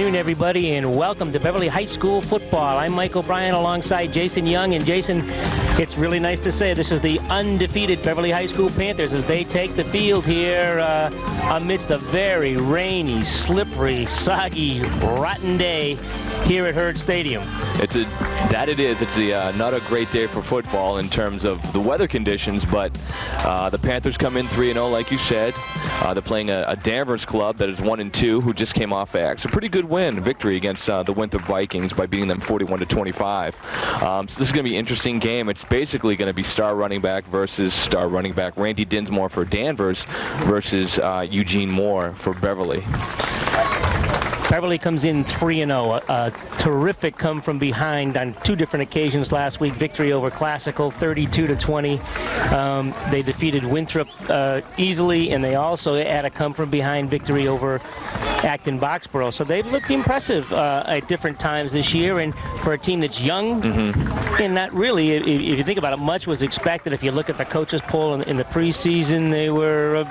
afternoon, everybody, and welcome to Beverly High School football. I'm Mike O'Brien alongside Jason Young. And Jason, it's really nice to say this is the undefeated Beverly High School Panthers as they take the field here amidst a very rainy, slippery, soggy, rotten day here at Hurd Stadium. It's not a great day for football in terms of the weather conditions, but the Panthers come in 3-0, like you said. They're playing a Danvers club that is 1-2, who just came off a pretty good victory against the Winthrop Vikings by beating them 41-25. So this is going to be an interesting game. It's basically going to be star running back versus star running back. Randy Dinsmore for Danvers versus Eugene Moore for Beverly. Beverly comes in 3-0. A terrific come from behind on two different occasions last week. Victory over Classical, 32-20. They defeated Winthrop easily, and they also had a come from behind victory over Acton Boxborough. So they've looked impressive at different times this year, and for a team that's young, and not really, if you think about it, much was expected. If you look at the coaches poll in the preseason, they were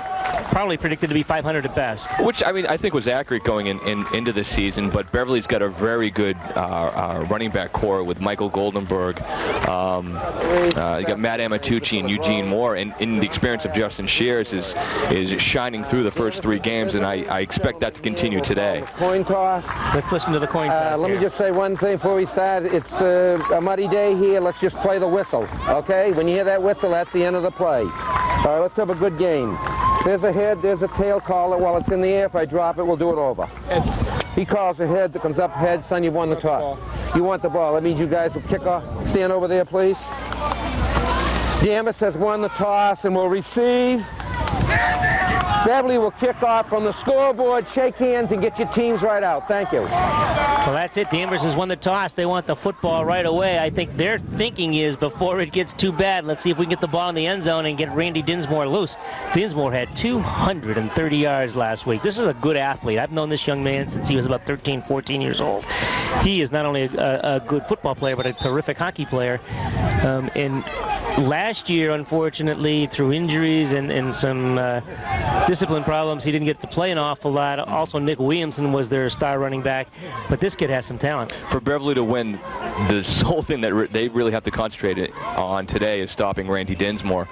probably predicted to be 500 at best. Which, I think was accurate going into this season, but Beverly's got a very good running back core with Michael Goldenberg. You got Matt Amatucci and Eugene Moore, and in the experience of Justin Shears is shining through the first three games, and I expect that to continue today. Coin toss. Let's listen to the coin toss. Let me just say one thing before we start. It's a muddy day here. Let's just play the whistle, okay? When you hear that whistle, that's the end of the play. All right, let's have a good game. There's a head, there's a tail. Call it while it's in the air. If I drop it, we'll do it over. He calls the heads. It comes up heads. Son, you've won the toss. You want the ball. That means you guys will kick off. Stand over there, please. Danvers has won the toss and will receive. Beverly will kick off from the scoreboard. Shake hands and get your teams right out. Thank you. Well, that's it. Danvers has won the toss. They want the football right away. I think their thinking is before it gets too bad, let's see if we can get the ball in the end zone and get Randy Dinsmore loose. Dinsmore had 230 yards last week. This is a good athlete. I've known this young man since he was about 13, 14 years old. He is not only a good football player, but a terrific hockey player. And last year, unfortunately, through injuries and some discipline problems, he didn't get to play an awful lot. Also, Nick Williamson was their star running back, but this kid has some talent. For Beverly to win, this whole thing that they really have to concentrate on today is stopping Randy Dinsmore,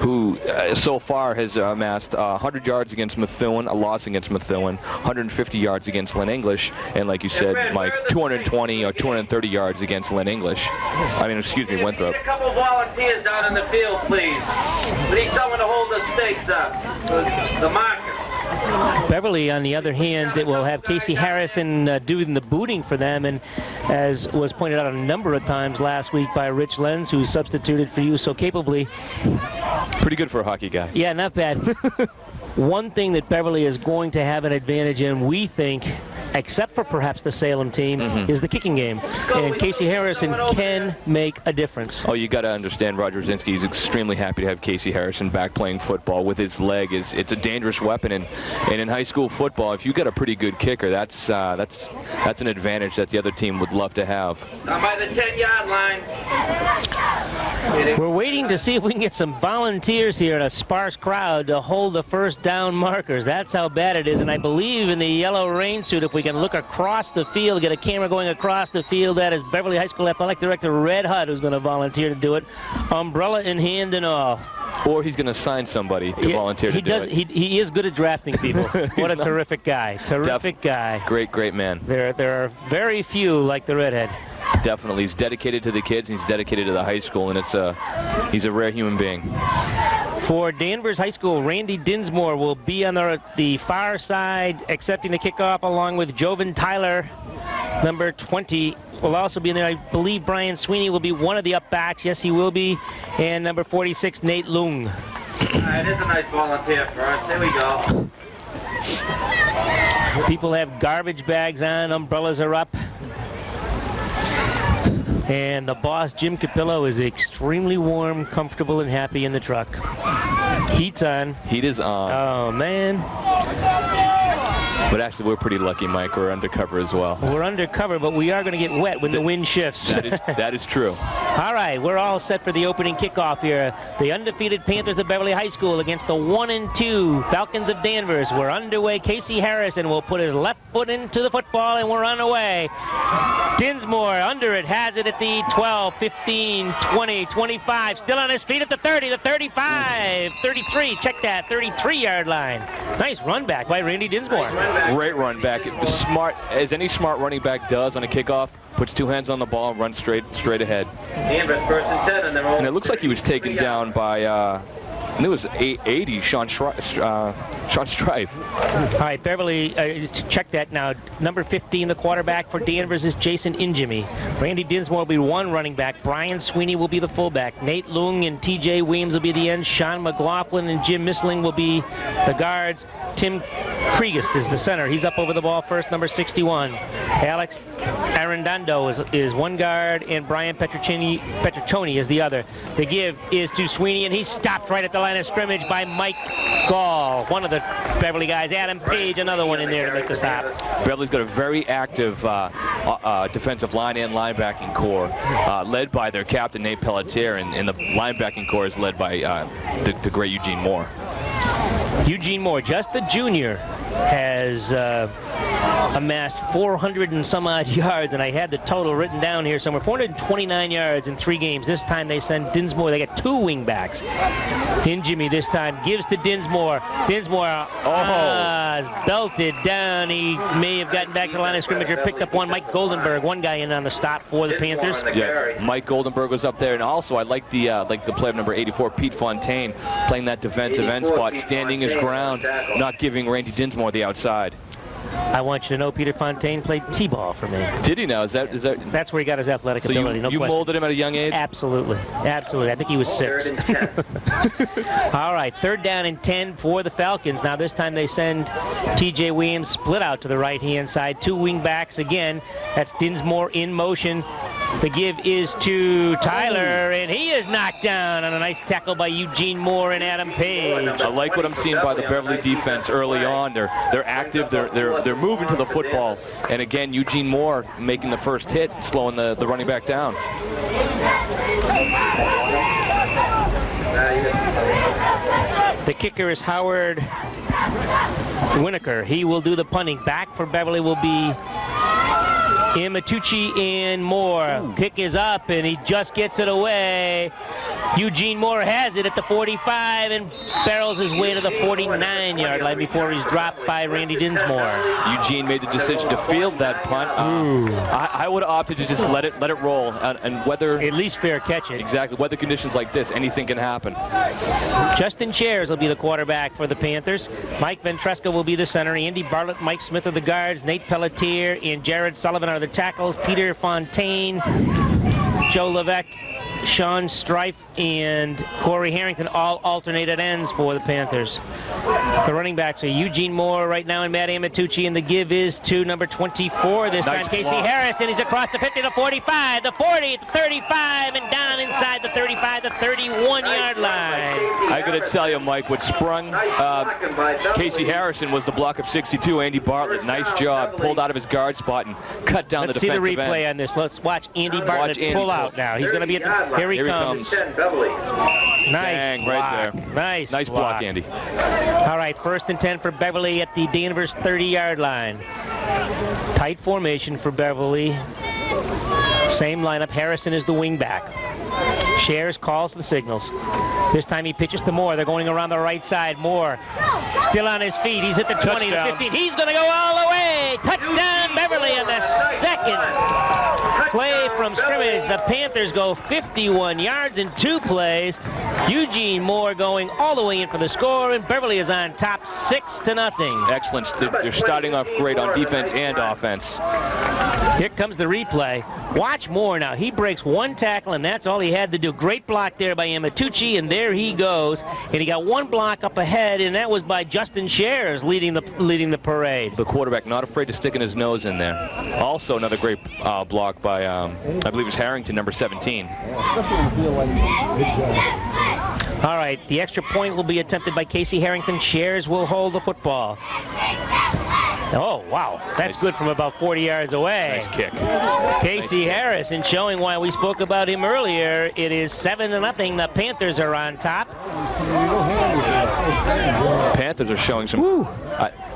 who so far has amassed 100 yards against Methuen, a loss against Methuen, 150 yards against Lynn English, and like you said, Mike, 220 or 230 yards against Lynn English. Winthrop. A couple volunteers down in the field, please. We need someone to hold the stakes up. The marker. Beverly, on the other hand, will have Casey Harrison doing the booting for them, and as was pointed out a number of times last week by Rich Lenz, who substituted for you so capably. Pretty good for a hockey guy. Yeah, not bad. One thing that Beverly is going to have an advantage in, we think, except for perhaps the Salem team, is the kicking game. And Casey Harrison can make a difference. Oh, you got to understand, Roger Zinski is extremely happy to have Casey Harrison back playing football with his leg. It's a dangerous weapon, and in high school football, if you got a pretty good kicker, that's an advantage that the other team would love to have. Down by the 10-yard line. We're waiting to see if we can get some volunteers here in a sparse crowd to hold the first down markers. That's how bad it is, and I believe in the yellow rain suit, if we can look across the field, get a camera going across the field, that is Beverly High School Athletic Director Red Hudd who's going to volunteer to do it, umbrella in hand and all. Or he's going to sign somebody to volunteer to do it. He is good at drafting people. What a terrific guy. Terrific guy. Great man. There are very few like the redhead. Definitely. He's dedicated to the kids, and he's dedicated to the high school, and he's a rare human being. For Danvers High School, Randy Dinsmore will be on the far side accepting the kickoff along with Jovan Tyler, number 20. Will also be in there. I believe Brian Sweeney will be one of the up backs. Yes, he will be. And number 46, Nate Lung. It is a nice volunteer for us. There we go. People have garbage bags on. Umbrellas are up. And the boss, Jim Capillo, is extremely warm, comfortable, and happy in the truck. Heat's on. Heat is on. Oh, man. But actually, we're pretty lucky, Mike. We're undercover as well. We're undercover, but we are going to get wet when the wind shifts. That is true. All right, we're all set for the opening kickoff here. The undefeated Panthers of Beverly High School against the 1-2 Falcons of Danvers. We're underway. Casey Harrison will put his left foot into the football, and we're underway. Dinsmore under it, has it at the 12, 15, 20, 25. Still on his feet at the 30, the 35, 33. Check that, 33-yard line. Nice run back by Randy Dinsmore. Great run back. Smart, as any smart running back does on a kickoff. Puts two hands on the ball and runs straight ahead. And it looks like he was taken down by, I think it was 80, Sean Strife. All right, Beverly, check that now. Number 15, the quarterback for Danvers is Jason Injemy. Randy Dinsmore will be one running back. Brian Sweeney will be the fullback. Nate Lung and TJ Weems will be the ends. Sean McLaughlin and Jim Missling will be the guards. Tim Kriegist is the center. He's up over the ball first, number 61. Alex Arredondo is one guard, and Brian Petriccioni is the other. The give is to Sweeney, and he's stopped right at the line of scrimmage by Mike Gall, one of the Beverly guys. Adam Page, another one in there to make the stop. Beverly's got a very active defensive line and linebacking core, led by their captain, Nate Pelletier, and the linebacking core is led by the great Eugene Moore. Eugene Moore, just a junior, has amassed 400 and some odd yards, and I had the total written down here somewhere. 429 yards in 3 games. This time they send Dinsmore. They got 2 wing backs. Jimmy this time gives to Dinsmore. Dinsmore is belted down. He may have gotten back to the line of scrimmage or picked up one. Mike Goldenberg, one guy in on the stop for the Panthers. Yeah, Mike Goldenberg was up there, and also I like the player number 84, Pete Fontaine, playing that defensive end spot, standing his ground, not giving Randy Dinsmore the outside. I want you to know Peter Fontaine played T-ball for me. Did he now? Is that? That's where he got his athletic ability. You molded him at a young age? Absolutely. Absolutely. I think he was 6. All right, 3rd down and 10 for the Falcons. Now this time they send TJ Williams split out to the right-hand side. 2 wing backs again. That's Dinsmore in motion. The give is to Tyler, and he is knocked down on a nice tackle by Eugene Moore and Adam Page. I like what I'm seeing by the Beverly defense early on. They're active. They're moving to the football, and again Eugene Moore making the first hit, slowing the running back down. The kicker is Howard Winokur. He will do the punting. Back for Beverly will be Imatucci and Moore. Kick is up, and he just gets it away. Eugene Moore has it at the 45 and barrels his way to the 49-yard line before he's dropped by Randy Dinsmore. Eugene made the decision to field that punt. I would have opted to just let it roll, and whether at least fair catch it. Exactly. Weather conditions like this, anything can happen. Justin Shares will be the quarterback for the Panthers. Mike Ventresca will be the center. Andy Bartlett, Mike Smith are the guards. Nate Pelletier and Jared Sullivan are the tackles. Peter Fontaine, Joe Levesque, Sean Strife, and Corey Harrington all alternated ends for the Panthers. The running backs are Eugene Moore right now and Matt Amatucci, and the give is to number 24 this time, Casey Harrison. He's across the 50 to 45, the 40, the 35, and down inside the 35, the 31-yard line. I got to tell you, Mike, what sprung Casey Harrison was the block of 62, Andy Bartlett. Nice job. Pulled out of his guard spot and cut down the defensive end. Let's see the replay on this. Let's watch Andy Bartlett pull out now. He's going to be at the... Here he comes. Nice block. Right there. Nice block, Andy. All right, 1st and 10 for Beverly at the Danvers 30-yard line. Tight formation for Beverly. Same lineup. Harrison is the wing back. Shares calls the signals. This time he pitches to Moore. They're going around the right side. Moore still on his feet. He's at the 20, the 15. He's going to go all the way. Touchdown, Beverly, on the second play from scrimmage. The Panthers go 51 yards in 2 plays. Eugene Moore going all the way in for the score, and Beverly is on top 6-0. Excellent. They're starting off great on defense and offense. Here comes the replay. Watch Moore now. He breaks 1 tackle, and that's all he had to do. Great block there by Amatucci, and there he goes. And he got 1 block up ahead, and that was by Justin Shares leading the parade. The quarterback not afraid to stick his nose in there. Also another great block by, I believe it was Harrington, number 17. All right, the extra point will be attempted by Casey Harrington. Shares will hold the football. Oh, wow. That's good from about 40 yards away. Nice kick. Casey Harrison showing why we spoke about him earlier. It is 7-0. The Panthers are on top. Panthers are showing some...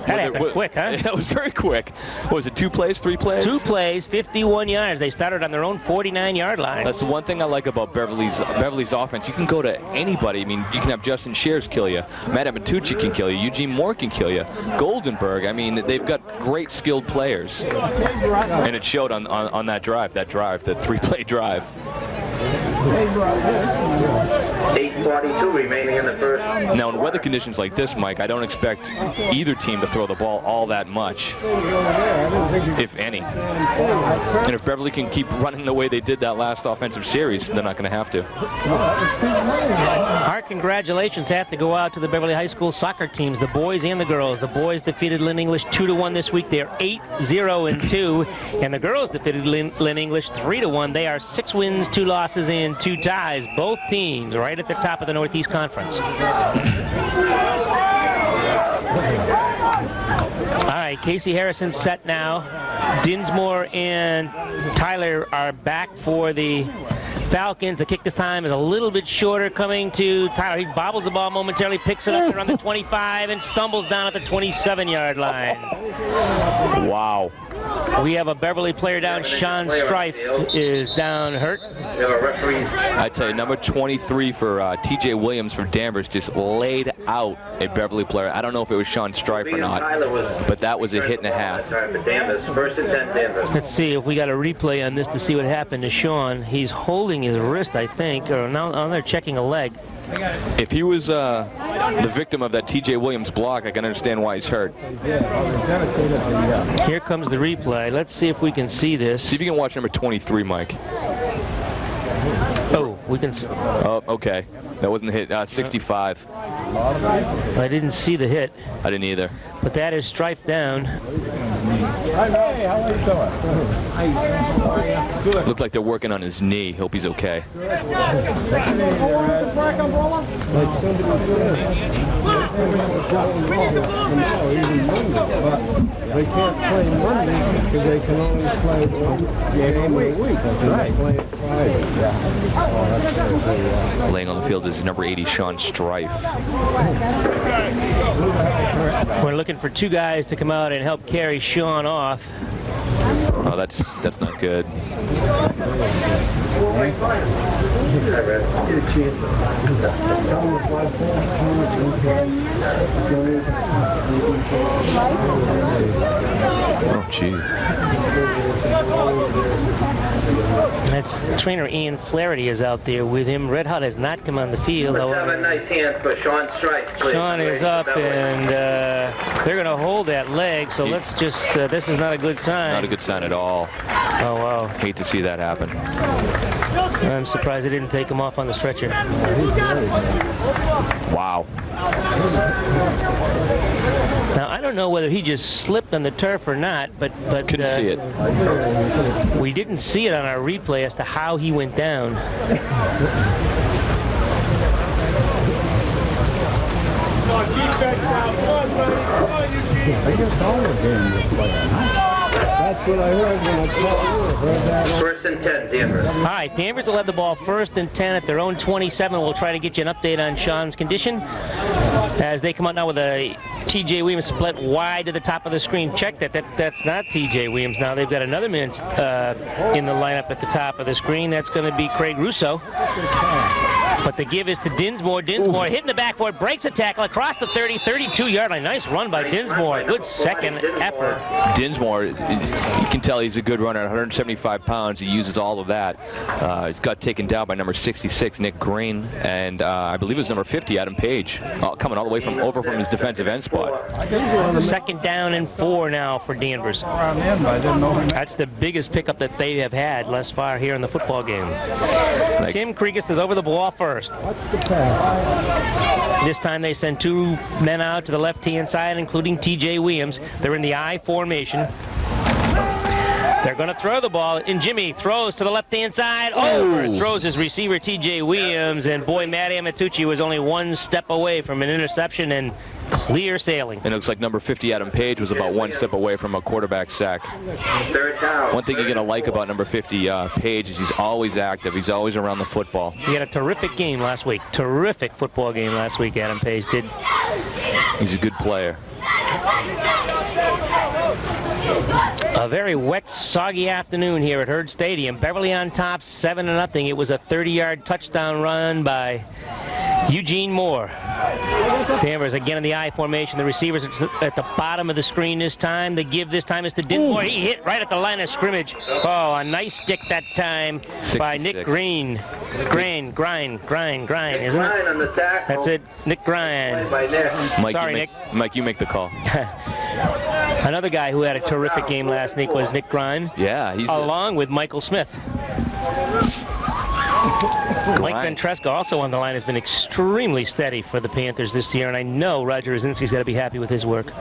That happened quick, huh? That was very quick. What was it, 2 plays, 3 plays? 2 plays, 51 yards. They started on their own 49-yard line. That's the one thing I like about Beverly's offense. You can go to anybody. I mean, you can have Justin Shears kill you. Matt Amatucci can kill you. Eugene Moore can kill you. Goldenberg. I mean, they've got great skilled players. And it showed on that drive, the 3-play drive. 8:42 remaining in the first. Now, in weather conditions like this, Mike, I don't expect either team to throw the ball all that much, if any. And if Beverly can keep running the way they did that last offensive series, they're not going to have to. Our congratulations have to go out to the Beverly High School soccer teams, the boys and the girls. The boys defeated Lynn English 2-1 this week. They're 8-0-2, and the girls defeated Lynn English 3-1. They are 6 wins, 2 losses, and 2 ties. Both teams right at the top of the Northeast Conference. All right, Casey Harrison set now. Dinsmore and Tyler are back for the Falcons. The kick this time is a little bit shorter, coming to Tyler. He bobbles the ball momentarily, picks it up around the 25, and stumbles down at the 27-yard line. Wow. We have a Beverly player down. Sean Strife is down hurt. I tell you, number 23 for T.J. Williams for Danvers just laid out a Beverly player. I don't know if it was Sean Strife or not, but that was a hit and a half. First and 10 Danvers. Let's see if we got a replay on this to see what happened to Sean. He's holding his wrist, I think, or now they're checking a leg. If he was the victim of that T.J. Williams block, I can understand why he's hurt. Here comes the replay. Let's see if we can see this. See if you can watch number 23, Mike. Oh, we can. Oh, okay. That wasn't the hit. 65. I didn't see the hit. I didn't either. But that is Strife down. Hey, how are you doing? Looked like they're working on his knee. Hope he's okay. They can't play Monday because they can only play one game a week. They play it Friday. Laying on the field is number 80, Sean Strife. We're looking for 2 guys to come out and help carry Sean off. Oh, that's not good. Oh, gee. That's trainer Ian Flaherty is out there with him. Red Hot has not come on the field. Let's have a nice hand for Sean Strife, please. Sean is up, and they're going to hold that leg, so let's just, this is not a good sign. Not a good sign at all. Oh, wow. Hate to see that happen. I'm surprised they didn't take him off on the stretcher. Wow. Now, I don't know whether he just slipped on the turf or not, but Couldn't see it. We didn't see it on our replay as to how he went down. That's what I heard when I called you. First and 10 Danvers. All right, Danvers will have the ball 1st and 10 at their own 27. We'll try to get you an update on Sean's condition as they come out now with a T.J. Williams split wide to the top of the screen. Check that's not T.J. Williams now. They've got another man in the lineup at the top of the screen. That's going to be Craig Russo. But the give is to Dinsmore. Dinsmore hitting the backboard, breaks a tackle across the 30, 32-yard line. Nice run by Dinsmore. Good second effort. Dinsmore, you can tell he's a good runner. At 175 pounds, he uses all of that. He's got taken down by number 66, Nick Green, and I believe it was number 50, Adam Page, coming all the way from his defensive end spot. 2nd down and 4 now for Danvers. That's the biggest pickup that they have had thus far here in the football game. Tim Krieges is over the ball first. This time they send 2 men out to the left-hand side, including T.J. Williams. They're in the I formation. They're going to throw the ball, and Jimmy throws to the left-hand side. Throws his receiver, T.J. Williams, and boy, Matt Amatucci was only one step away from an interception and clear sailing. And it looks like number 50, Adam Page, was about one step away from a quarterback sack. Third down. One thing you're going to like about number 50, Page, is he's always active. He's always around the football. He had a terrific game last week. Terrific football game last week, Adam Page did. He's a good player. A very wet, soggy afternoon here at Hurd Stadium. Beverly on top, 7-0. It was a 30-yard touchdown run by Eugene Moore. Danvers again in the I formation. The receivers at the bottom of the screen this time. The give this time is to Dinsmore. He hit right at the line of scrimmage. Oh, a nice stick that time 66. By Nick Green. Grind, isn't it? On the tackle. That's it, Nick Grind. Sorry, Nick. Mike, you make the call. Another guy who had a terrific game last week was Nick Grind. Yeah, he's along with Michael Smith. Mike Ventresca, also on the line, has been extremely steady for the Panthers this year, and I know Roger Rosinski's got to be happy with his work.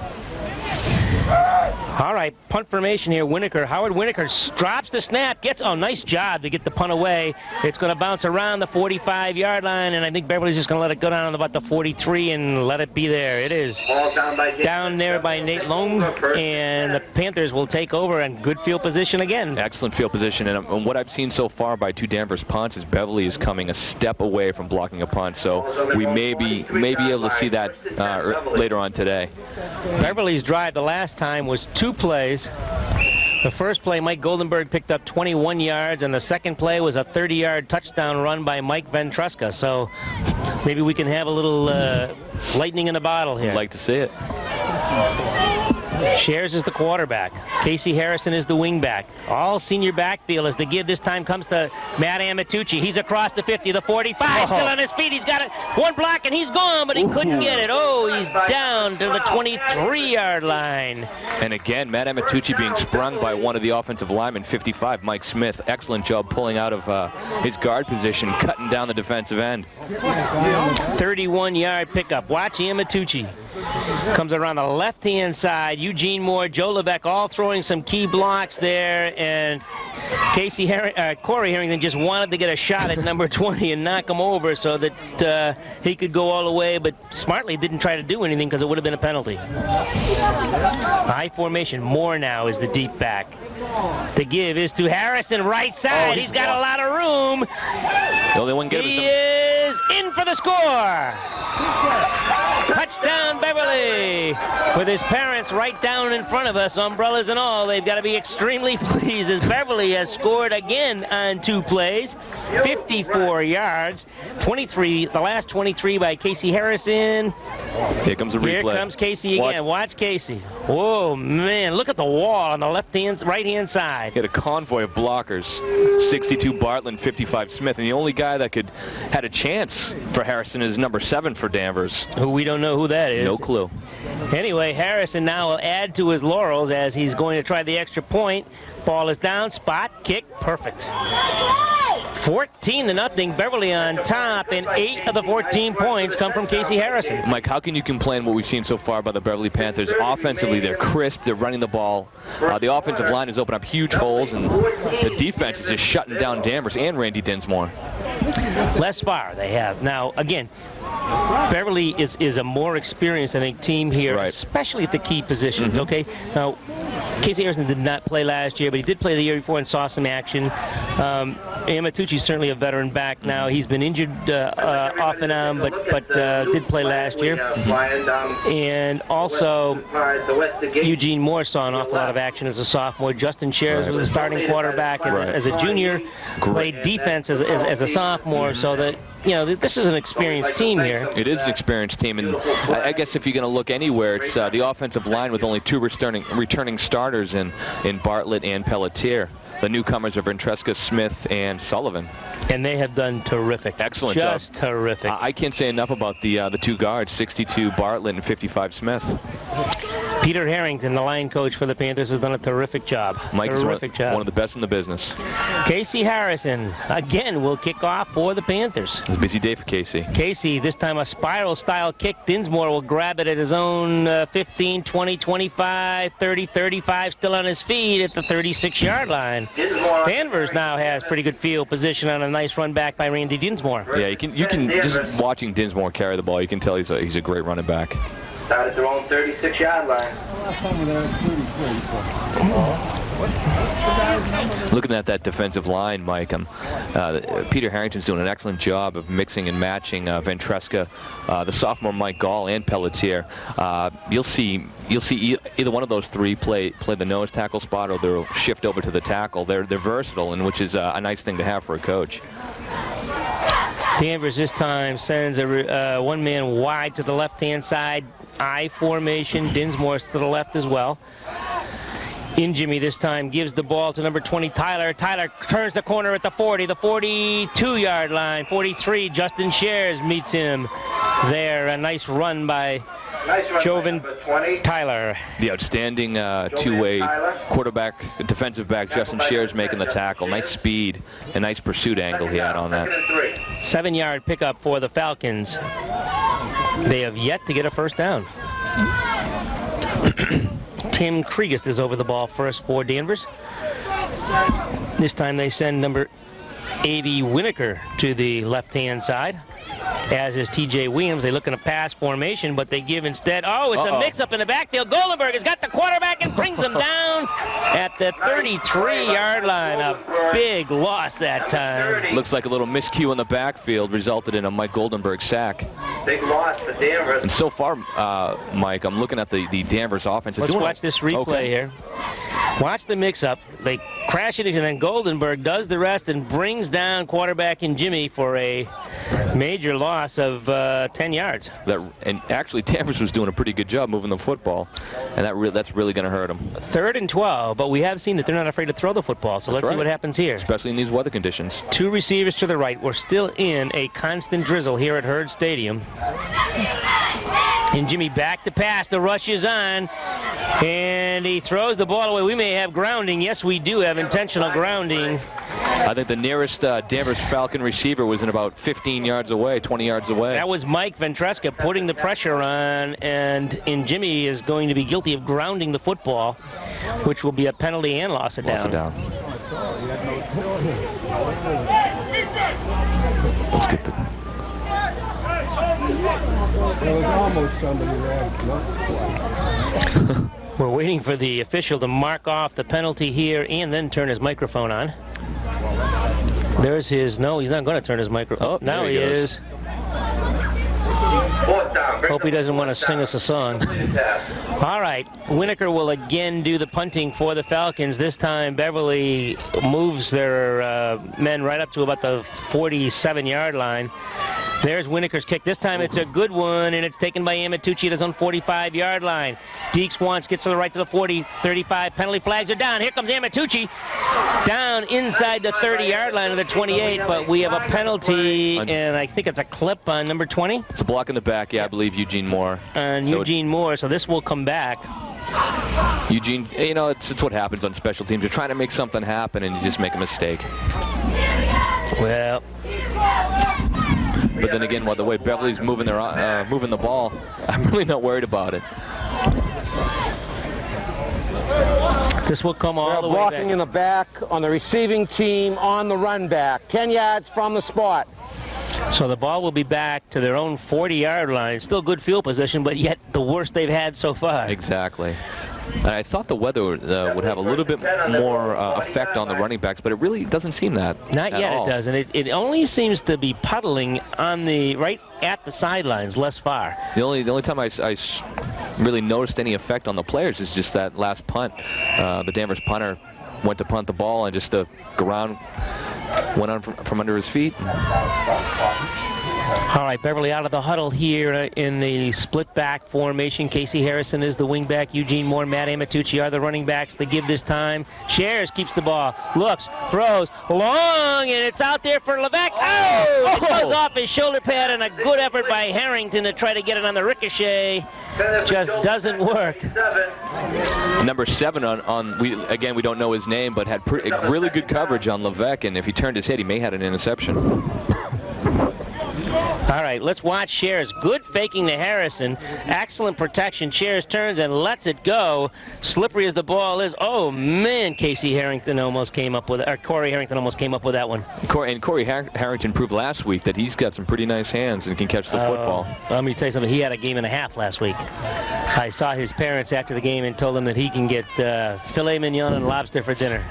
All right, punt formation here. Howard Winokur drops the snap, nice job to get the punt away. It's going to bounce around the 45-yard line, and I think Beverly's just going to let it go down on about the 43 and let it be there. It is down there by Nate Long, and the Panthers will take over in good field position again. Excellent field position, and what I've seen so far by two Danvers punts is Beverly is coming a step away from blocking a punt, so we may be able to see that later on today. Beverly's drive the last time was 2 plays. The first play, Mike Goldenberg picked up 21 yards, and the second play was a 30-yard touchdown run by Mike Ventresca. So maybe we can have a little lightning in a bottle here. I'd like to see it. Shares is the quarterback. Casey Harrison is the wingback. All senior backfield as the give this time comes to Matt Amatucci. He's across the 50, the 45, still on his feet. He's got it. One block and he's gone, but he couldn't get it. He's down to the 23-yard line. And again, Matt Amatucci being sprung by one of the offensive linemen, 55, Mike Smith. Excellent job pulling out of his guard position, cutting down the defensive end. 31-yard pickup. Watch Amatucci. Comes around the left-hand side. Eugene Moore, Joe Levesque, all throwing some key blocks there, and Corey Harrington just wanted to get a shot at number 20 and knock him over so that he could go all the way, but smartly didn't try to do anything because it would have been a penalty. High formation. Moore now is the deep back. The give is to Harrison, right side. He's got a lot of room. The only one he is in for the score. Touchdown, Beverly. With his parents right down in front of us, umbrellas and all, they've got to be extremely pleased as Beverly has scored again on 2 plays, 54 yards, 23, the last 23 by Casey Harrison. Here comes a replay. Here comes Casey again. Watch Casey. Whoa, man, look at the wall on the right-hand side. He had a convoy of blockers, 62 Bartlett, 55 Smith, and the only guy that had a chance for Harrison is number 7 for Danvers. Who we don't know who that is. No clue. Anyway, Harrison now will add to his laurels as he's going to try the extra point. Ball is down, spot, kick, perfect. 14-0, Beverly on top, and 8 of the 14 points come from Casey Harrison. Mike, how can you complain what we've seen so far by the Beverly Panthers? Offensively, they're crisp, they're running the ball. The offensive line has opened up huge holes, and the defense is just shutting down Danvers and Randy Dinsmore. Less far they have. Now, again, Beverly is a more experienced, I think, team here, right, especially at the key positions, okay? Now, Casey Harrison did not play last year, but he did play the year before and saw some action. Amatucci's certainly a veteran back now. He's been injured off and on, but did play last year. And also, Eugene Moore saw an awful lot of action as a sophomore. Justin Shares was the starting quarterback as a junior, played defense as a sophomore, so that, you know, this is an experienced team here. It is an experienced team, and I guess if you're going to look anywhere, it's the offensive line with only 2 returning starters in Bartlett and Pelletier. The newcomers are Ventresca, Smith, and Sullivan. And they have done terrific. Excellent job. Just terrific. I can't say enough about the 2 guards, 62 Bartlett and 55 Smith. Peter Harrington, the line coach for the Panthers, has done a terrific job. Mike is one of the best in the business. Casey Harrison, again, will kick off for the Panthers. It's a busy day for Casey. Casey, this time a spiral-style kick. Dinsmore will grab it at his own 15, 20, 25, 30, 35, still on his feet at the 36-yard line. Danvers now has pretty good field position on a nice run back by Randy Dinsmore. Yeah, you can just watching Dinsmore carry the ball, you can tell he's a great running back. Start at their own 36-yard line. Looking at that defensive line, Mike, Peter Harrington's doing an excellent job of mixing and matching Ventresca, the sophomore Mike Gall, and Pelletier. You'll see either one of those three play the nose tackle spot, or they'll shift over to the tackle. They're versatile, and which is a nice thing to have for a coach. Danvers this time sends a one-man wide to the left-hand side. I formation. Dinsmore's to the left as well. In Jimmy this time gives the ball to number 20, Tyler. Tyler turns the corner at the 40, the 42-yard line. 43, Justin Shares meets him there. A nice run by Joven Tyler. The outstanding two-way quarterback, defensive back, Justin Shares making the tackle. Nice speed and nice pursuit angle he had on that. 7-yard pickup for the Falcons. They have yet to get a first down. Tim Kriegist is over the ball first for Danvers. This time they send number 80 Winokur to the left-hand side, as is TJ Williams. They look in a pass formation, but they give instead. Oh, it's a mix-up in the backfield. Goldenberg has got the quarterback and brings him down at the 33-yard line. A big loss that time. Looks like a little miscue in the backfield resulted in a Mike Goldenberg sack. Big loss for Danvers. And so far, Mike, I'm looking at the Danvers offense. Let's watch this replay here. Watch the mix-up. They crash it, and then Goldenberg does the rest and brings down quarterback and Jimmy for a major loss of 10 yards. And actually, Danvers was doing a pretty good job moving the football, and that's really going to hurt them. 3rd and 12, but we have seen that they're not afraid to throw the football, so let's see what happens here. Especially in these weather conditions. 2 receivers to the right. We're still in a constant drizzle here at Hurd Stadium. And Jimmy back to pass. The rush is on. And he throws the ball away. We may have grounding. Yes, we do have intentional grounding. I think the nearest Danvers Falcon receiver was in about 15 yards away, 20 yards away. That was Mike Ventresca putting the pressure on, and Jimmy is going to be guilty of grounding the football, which will be a penalty and loss of down. Let's get the... There was almost somebody there. We're waiting for the official to mark off the penalty here and then turn his microphone on. There's his... No, he's not going to turn his microphone. Oh, now he is. Hope he doesn't want to sing us a song. All right, Winokur will again do the punting for the Falcons. This time Beverly moves their men right up to about the 47-yard line. There's Winokur's kick. This time it's a good one, and it's taken by Amatucci at his own 45-yard line. Deeks once gets to the right to the 40, 35. Penalty flags are down. Here comes Amatucci down inside the 30-yard line of the 28, but we have a penalty, and I think it's a clip on number 20. It's a block in the back, yeah, I believe Eugene Moore. Eugene Moore, so this will come back. Eugene, you know, it's what happens on special teams. You're trying to make something happen, and you just make a mistake. Well... But then again, the way Beverly's moving the ball, I'm really not worried about it. This will come all the way back. Blocking in the back on the receiving team on the run back. 10 yards from the spot. So the ball will be back to their own 40-yard line. Still good field position, but yet the worst they've had so far. Exactly. I thought the weather would have a little bit more effect on the running backs, but it really doesn't seem that. Not yet, it doesn't. It only seems to be puddling on right at the sidelines, less far. The only time I really noticed any effect on the players is just that last punt. The Danvers punter went to punt the ball, and just the ground went on from under his feet. All right, Beverly out of the huddle here in the split back formation. Casey Harrison is the wing back. Eugene Moore, Matt Amatucci are the running backs. They give this time. Shares keeps the ball. Looks, throws, long, and it's out there for Levesque. Oh! It goes off his shoulder pad, and a good effort by Harrington to try to get it on the ricochet. Just doesn't work. Number 7 we don't know his name, but had really good coverage on Levesque, and if he turned his head, he may have had an interception. All right, let's watch Shares. Good faking to Harrison. Excellent protection. Shares turns and lets it go. Slippery as the ball is. Oh, man, Casey Harrington almost came up with it. Or Corey Harrington almost came up with that one. Corey Harrington proved last week that he's got some pretty nice hands and can catch the football. Let me tell you something. He had a game and a half last week. I saw his parents after the game and told him that he can get filet mignon and lobster for dinner.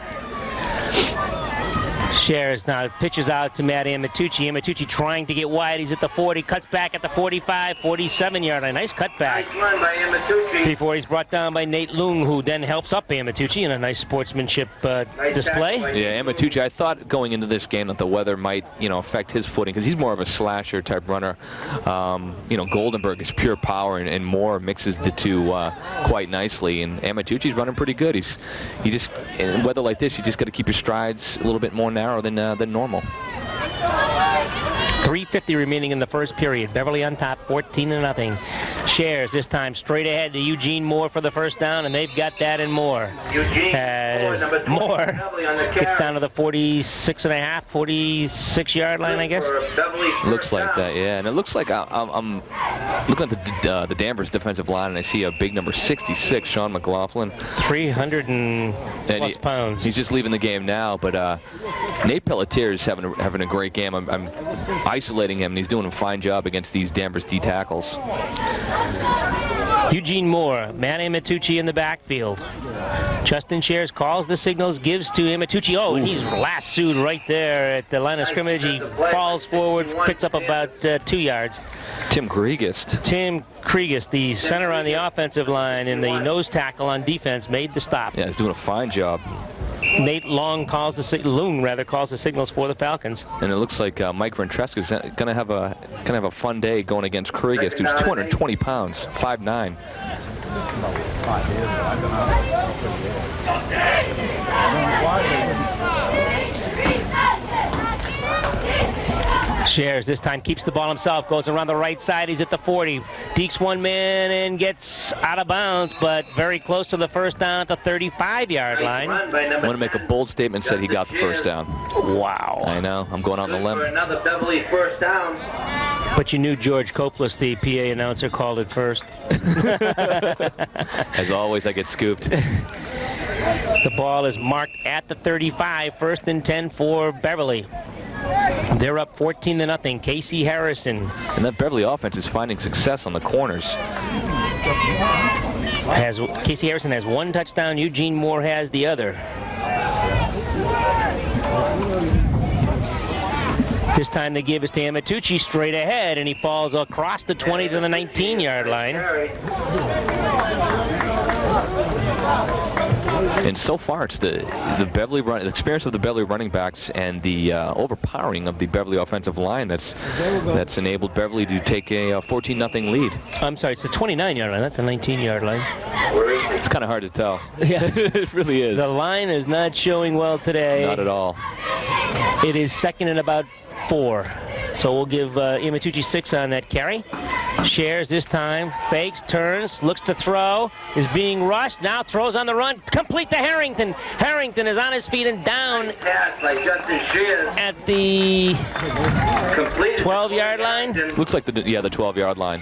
Shares now pitches out to Matt Amatucci. Amatucci trying to get wide. He's at the 40, cuts back at the 45, 47-yard line. Nice cutback. Nice run by Amatucci. Before he's brought down by Nate Lung, who then helps up Amatucci in a nice sportsmanship display. Yeah, Amatucci, I thought going into this game that the weather might, affect his footing because he's more of a slasher type runner. Goldenberg is pure power, and Moore mixes the two quite nicely. And Amatucci's running pretty good. In weather like this, you just got to keep your strides a little bit more narrow than normal. 3:50 remaining in the first period. Beverly on top, 14-0. Shares this time straight ahead to Eugene Moore for the first down, and they've got that and more. As Moore gets down to the 46.5, 46-yard line, I guess. Looks like that, yeah. And it looks like I'm looking at the Danvers defensive line, and I see a big number 66, Sean McLaughlin. 300 plus pounds. He's just leaving the game now, but Nate Pelletier is having a great game. I'm isolating him, and he's doing a fine job against these Danvers D tackles. Eugene Moore, Matt Amatucci in the backfield. Justin Shares calls the signals, gives to Amatucci. Oh, and he's lassoed right there at the line of scrimmage. He falls forward, picks up about 2 yards. Tim Kriegist, the center on the offensive line and the nose tackle on defense, made the stop. Yeah, he's doing a fine job. Nate Lung calls the signals for the Falcons. And it looks like Mike Ventresca is going to have a fun day going against Kriegist, who's 220 pounds, 5'9". Shares this time keeps the ball himself, goes around the right side. He's at the 40, dekes one man and gets out of bounds, but very close to the first down at the 35-yard line. I want to make a bold statement, said he got the first down. Wow. I know, I'm going out on the limb. Another Beverly first down. But you knew George Copelas, the PA announcer, called it first. As always, I get scooped. The ball is marked at the 35, 1st and 10 for Beverly. They're up 14-0. Casey Harrison. And that Beverly offense is finding success on the corners. Casey Harrison has 1 touchdown. Eugene Moore has the other. This time they give us to Amatucci straight ahead, and he falls across the 20 to the 19-yard line. And so far, it's the experience of the Beverly running backs and the overpowering of the Beverly offensive line that's enabled Beverly to take a 14-0 lead. I'm sorry, it's the 29-yard line, not the 19-yard line. It's kind of hard to tell. Yeah, it really is. The line is not showing well today. Not at all. It is 2nd and about 4. So we'll give Amatucci 6 on that carry. Shares this time, fakes, turns, looks to throw, is being rushed, now throws on the run, complete to Harrington. Harrington is on his feet and down at the 12-yard line. Looks like the 12-yard line.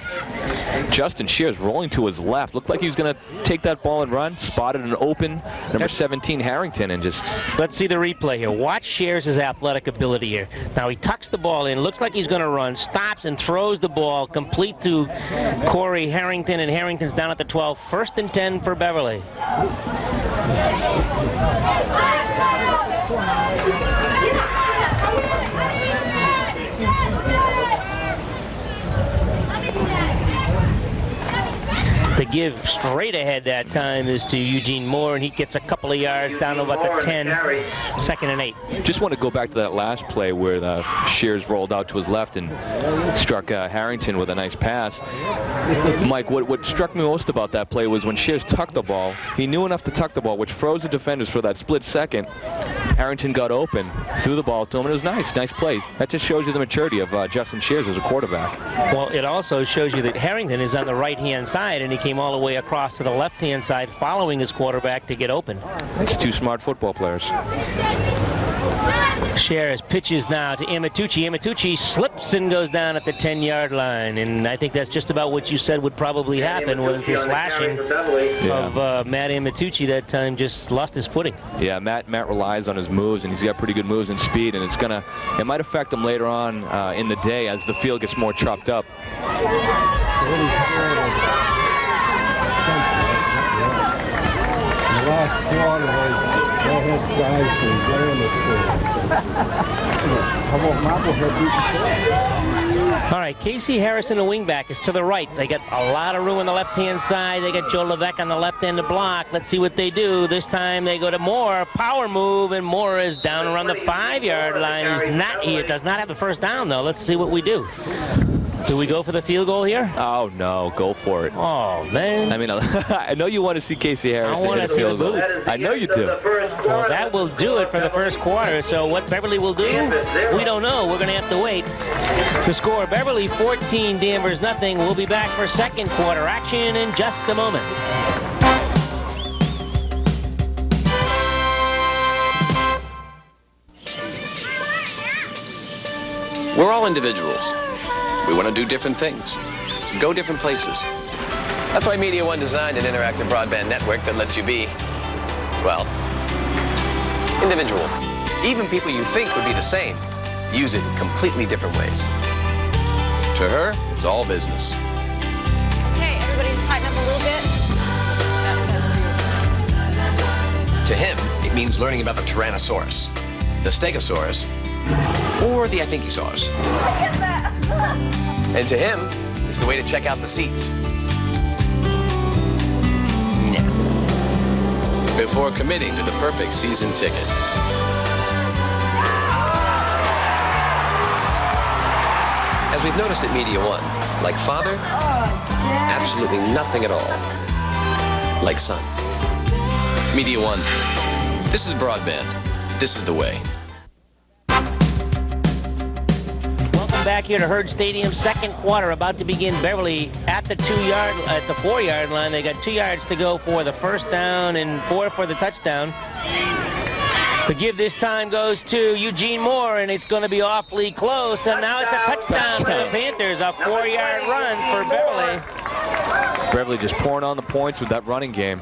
Justin Shears rolling to his left. Looked like he was going to take that ball and run. Spotted an open number 17 Harrington and just... Let's see the replay here. Watch Shears' athletic ability here. Now he tucks the ball in, looks like he's going to run, stops and throws the ball complete to Corey Harrington, and Harrington's down at the 12. 1st and 10 for Beverly. They give straight ahead that time is to Eugene Moore, and he gets a couple of yards down to about the 10, 2nd and 8. Just want to go back to that last play where Shears rolled out to his left and struck Harrington with a nice pass. Mike, what struck me most about that play was when Shears tucked the ball, he knew enough to tuck the ball, which froze the defenders for that split second. Harrington got open, threw the ball to him, and it was nice play. That just shows you the maturity of Justin Shears as a quarterback. Well, it also shows you that Harrington is on the right-hand side, and he came all the way across to the left-hand side following his quarterback to get open. It's two smart football players. Shears pitches now to Amatucci. Amatucci slips and goes down at the 10-yard line, and I think that's just about what you said would probably happen, was the slashing of Matt Amatucci that time just lost his footing. Yeah, Matt relies on his moves, and he's got pretty good moves and speed, and it might affect him later on in the day as the field gets more chopped up. Last quarter, they had guys from All right, Casey Harrison, the wingback, is to the right. They got a lot of room on the left-hand side. They got Joe Levesque on the left end to block. Let's see what they do. This time they go to Moore, power move, and Moore is down around the 5-yard line. He does not have the first down, though. Let's see what we do. Do we go for the field goal here? Oh, no. Go for it. Oh, man. I mean, I know you want to see Casey Harrison hit a field goal. I know you do. Well, that will do it for the first quarter. So what Beverly will do, we don't know. We're going to have to wait. The score, Beverly 14, Danvers nothing. We'll be back for second quarter action in just a moment. We're all individuals. We want to do different things, go different places. That's why Media One designed an interactive broadband network that lets you be, well, individual. Even people you think would be the same use it in completely different ways. To her, it's all business. Okay, everybody tighten up a little bit. To him, it means learning about the Tyrannosaurus, the Stegosaurus, or the I think he saw us. And to him, it's the way to check out the seats. Before committing to the perfect season ticket. As we've noticed at Media One, like father, absolutely nothing at all. Like son. Media One, this is broadband. This is the way. Back here to Hurd Stadium, second quarter about to begin. Beverly at the 4-yard line. They got 2 yards to go for the first down and 4 for the touchdown. The give this time goes to Eugene Moore, and it's going to be awfully close. And now it's a touchdown for the Panthers, a 4-yard run for Beverly. Beverly just pouring on the points with that running game.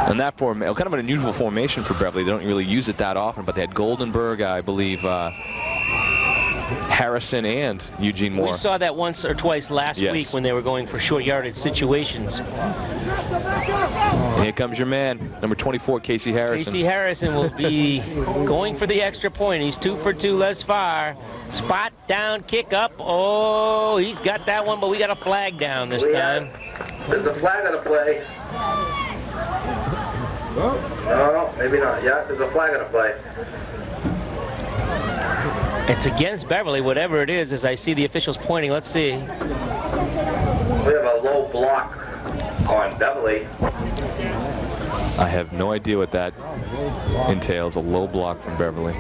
And that kind of an unusual formation for Beverly. They don't really use it that often, but they had Goldenberg, I believe, Harrison, and Eugene Moore. We saw that once or twice last week when they were going for short yardage situations. And here comes your man, number 24, Casey Harrison. Casey Harrison will be going for the extra point. He's 2 for 2 thus far. Spot down, kick up. Oh, he's got that one, but we got a flag down this time. There's a flag on the play. No, maybe not. Yeah, there's a flag on the play. It's against Beverly, whatever it is, as I see the officials pointing. Let's see. We have a low block on Beverly. I have no idea what that entails, a low block from Beverly.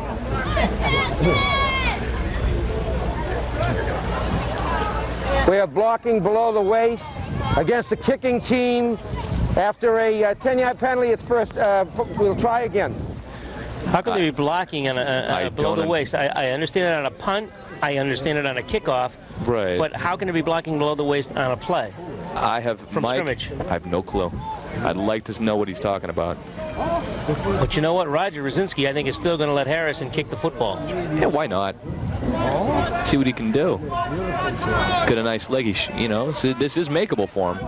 We have blocking below the waist against the kicking team. After a 10-yard penalty, it's first. We'll try again. How can they be blocking on below the waist? I understand it on a punt. I understand it on a kickoff. Right. But how can it be blocking below the waist on a play? From scrimmage. I have no clue. I'd like to know what he's talking about. But you know what? Roger Rosinski, I think, is still going to let Harrison kick the football. Yeah, why not? See what he can do. Got a nice leggy, so this is makeable for him.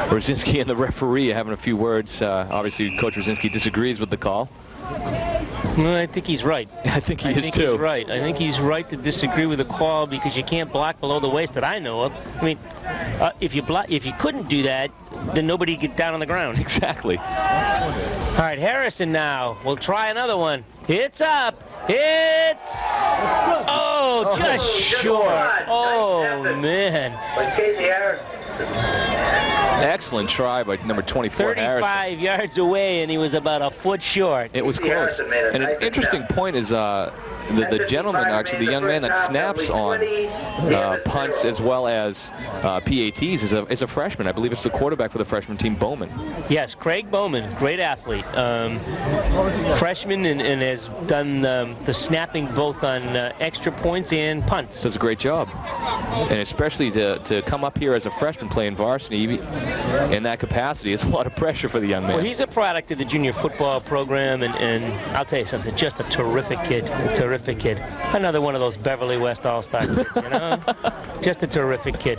Rosinski and the referee having a few words. Obviously, Coach Rosinski disagrees with the call. Well, I think he's right. I think he is think too. He's right. I think he's right to disagree with the call because you can't block below the waist that I know of. I mean, if you couldn't do that, then nobody would get down on the ground. Exactly. All right, Harrison now. We'll try another one. It's up. It's just short. Oh man. But Casey Harris. Excellent try by number 24, 35 Harrison. yards away, and he was about a foot short. It was close. And an interesting point is the gentleman, actually, the young man that snaps on punts as well as PATs is a freshman. I believe it's the quarterback for the freshman team, Bowman. Yes, Craig Bowman, great athlete. Freshman and has done the snapping both on extra points and punts. Does a great job. And especially to come up here as a freshman playing varsity in that capacity, it's a lot of pressure for the young man. Well, he's a product of the junior football program, and I'll tell you something, just a terrific kid, Another one of those Beverly West All-Star kids, you know? Just a terrific kid.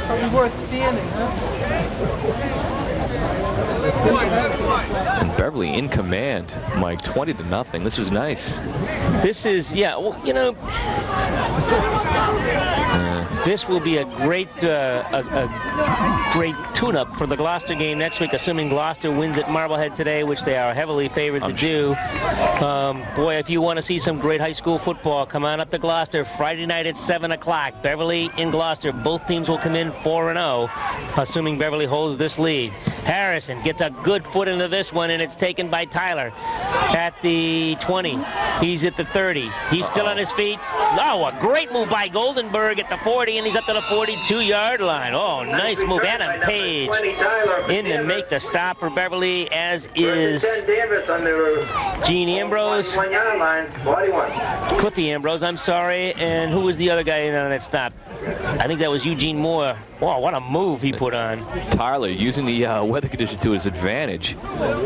Probably worth standing, huh? And Beverly in command, Mike, 20-0. This is nice. This is, well, you know, this will be a great tune-up for the Gloucester game next week, assuming Gloucester wins at Marblehead today, which they are heavily favored to do. Boy, if you want to see some great high school football, come on up to Gloucester Friday night at 7 o'clock. Beverly and Gloucester, both teams will come in 4-0, assuming Beverly holds this lead. Harrison gets a good foot into this one, and it's taken by Tyler at the 20. He's at the 30. He's still on his feet. Oh, a great move by Goldenberg at the 40, and he's up to the 42-yard line. Oh, nice move. Adam Page in to make the stop for Beverly, as is Gene Ambrose. Cliffy Ambrose, I'm sorry. And who was the other guy in on that stop? I think that was Eugene Moore. Wow, what a move he put on. Tyler using the weather condition to his advantage,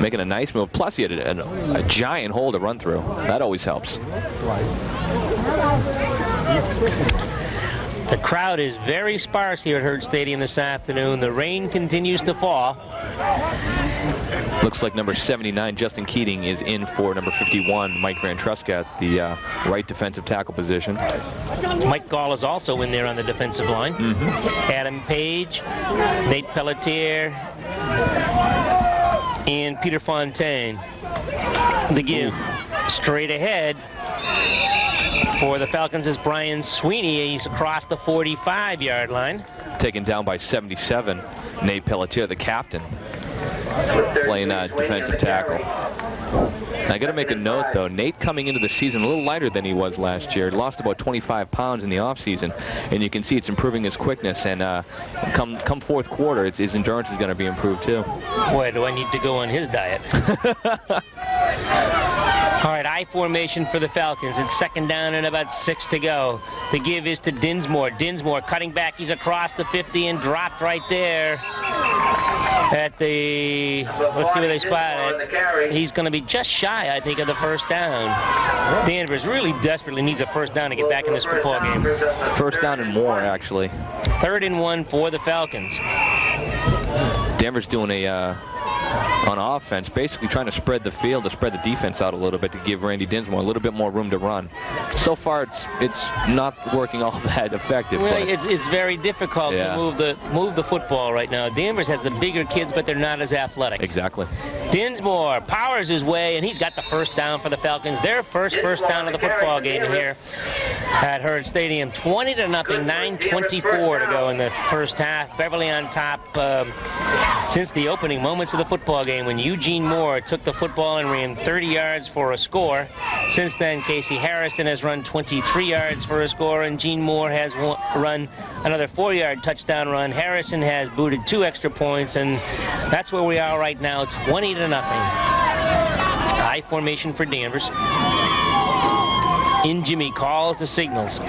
making a nice move. Plus, he had a giant hole to run through. That always helps. The crowd is very sparse here at Hurd Stadium this afternoon. The rain continues to fall. Looks like number 79, Justin Keating, is in for number 51, Mike Van Truscat, the right defensive tackle position. Mike Gall is also in there on the defensive line. Adam Page, Nate Pelletier, and Peter Fontaine. The give straight ahead for the Falcons is Brian Sweeney. He's across the 45-yard line. Taken down by 77, Nate Pelletier, the captain, playing defensive tackle. I got to make a note, though. Nate coming into the season a little lighter than he was last year. Lost about 25 pounds in the offseason, and you can see it's improving his quickness. And come fourth quarter, his endurance is going to be improved too. Boy, do I need to go on his diet. All right, I formation for the Falcons. It's second down and about 6 to go. The give is to Dinsmore. Dinsmore cutting back. He's across the 50 and dropped right there at the, let's see where they spot it. He's going to be just shy, I think, of the first down. Danvers really desperately needs a first down to get back in this football game. First down and more, actually. 3rd and 1 for the Falcons. Danvers doing on offense, basically trying to spread the field, to spread the defense out a little bit, to give Randy Dinsmore a little bit more room to run. So far, it's not working all that effective. Well, it's very difficult to move the football right now. Danvers has the bigger kids, but they're not as athletic. Exactly. Dinsmore powers his way, and he's got the first down for the Falcons. Their first down of the football game here at Hurd Stadium. 20-0, 9:24 to go in the first half. Beverly on top since the opening moments of the football game, when Eugene Moore took the football and ran 30 yards for a score. Since then, Casey Harrison has run 23 yards for a score, and Gene Moore has run another 4-yard touchdown run. Harrison has booted 2 extra points, and that's where we are right now, 20-0. High formation for Danvers. In Jimmy calls the signals.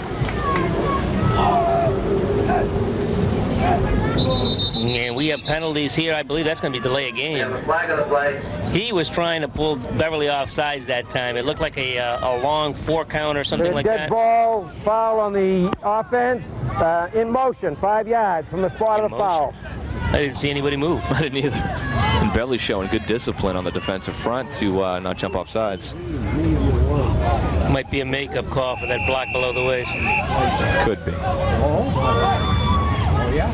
And we have penalties here. I believe that's going to be delay of game. Flag on the play. He was trying to pull Beverly off sides that time. It looked like a long 4 count or something like that. Dead ball, foul on the offense, in motion, 5 yards from the spot of the foul. I didn't see anybody move. I didn't either. And Beverly showing good discipline on the defensive front to not jump off sides. Might be a makeup call for that block below the waist. Could be. Oh, yeah?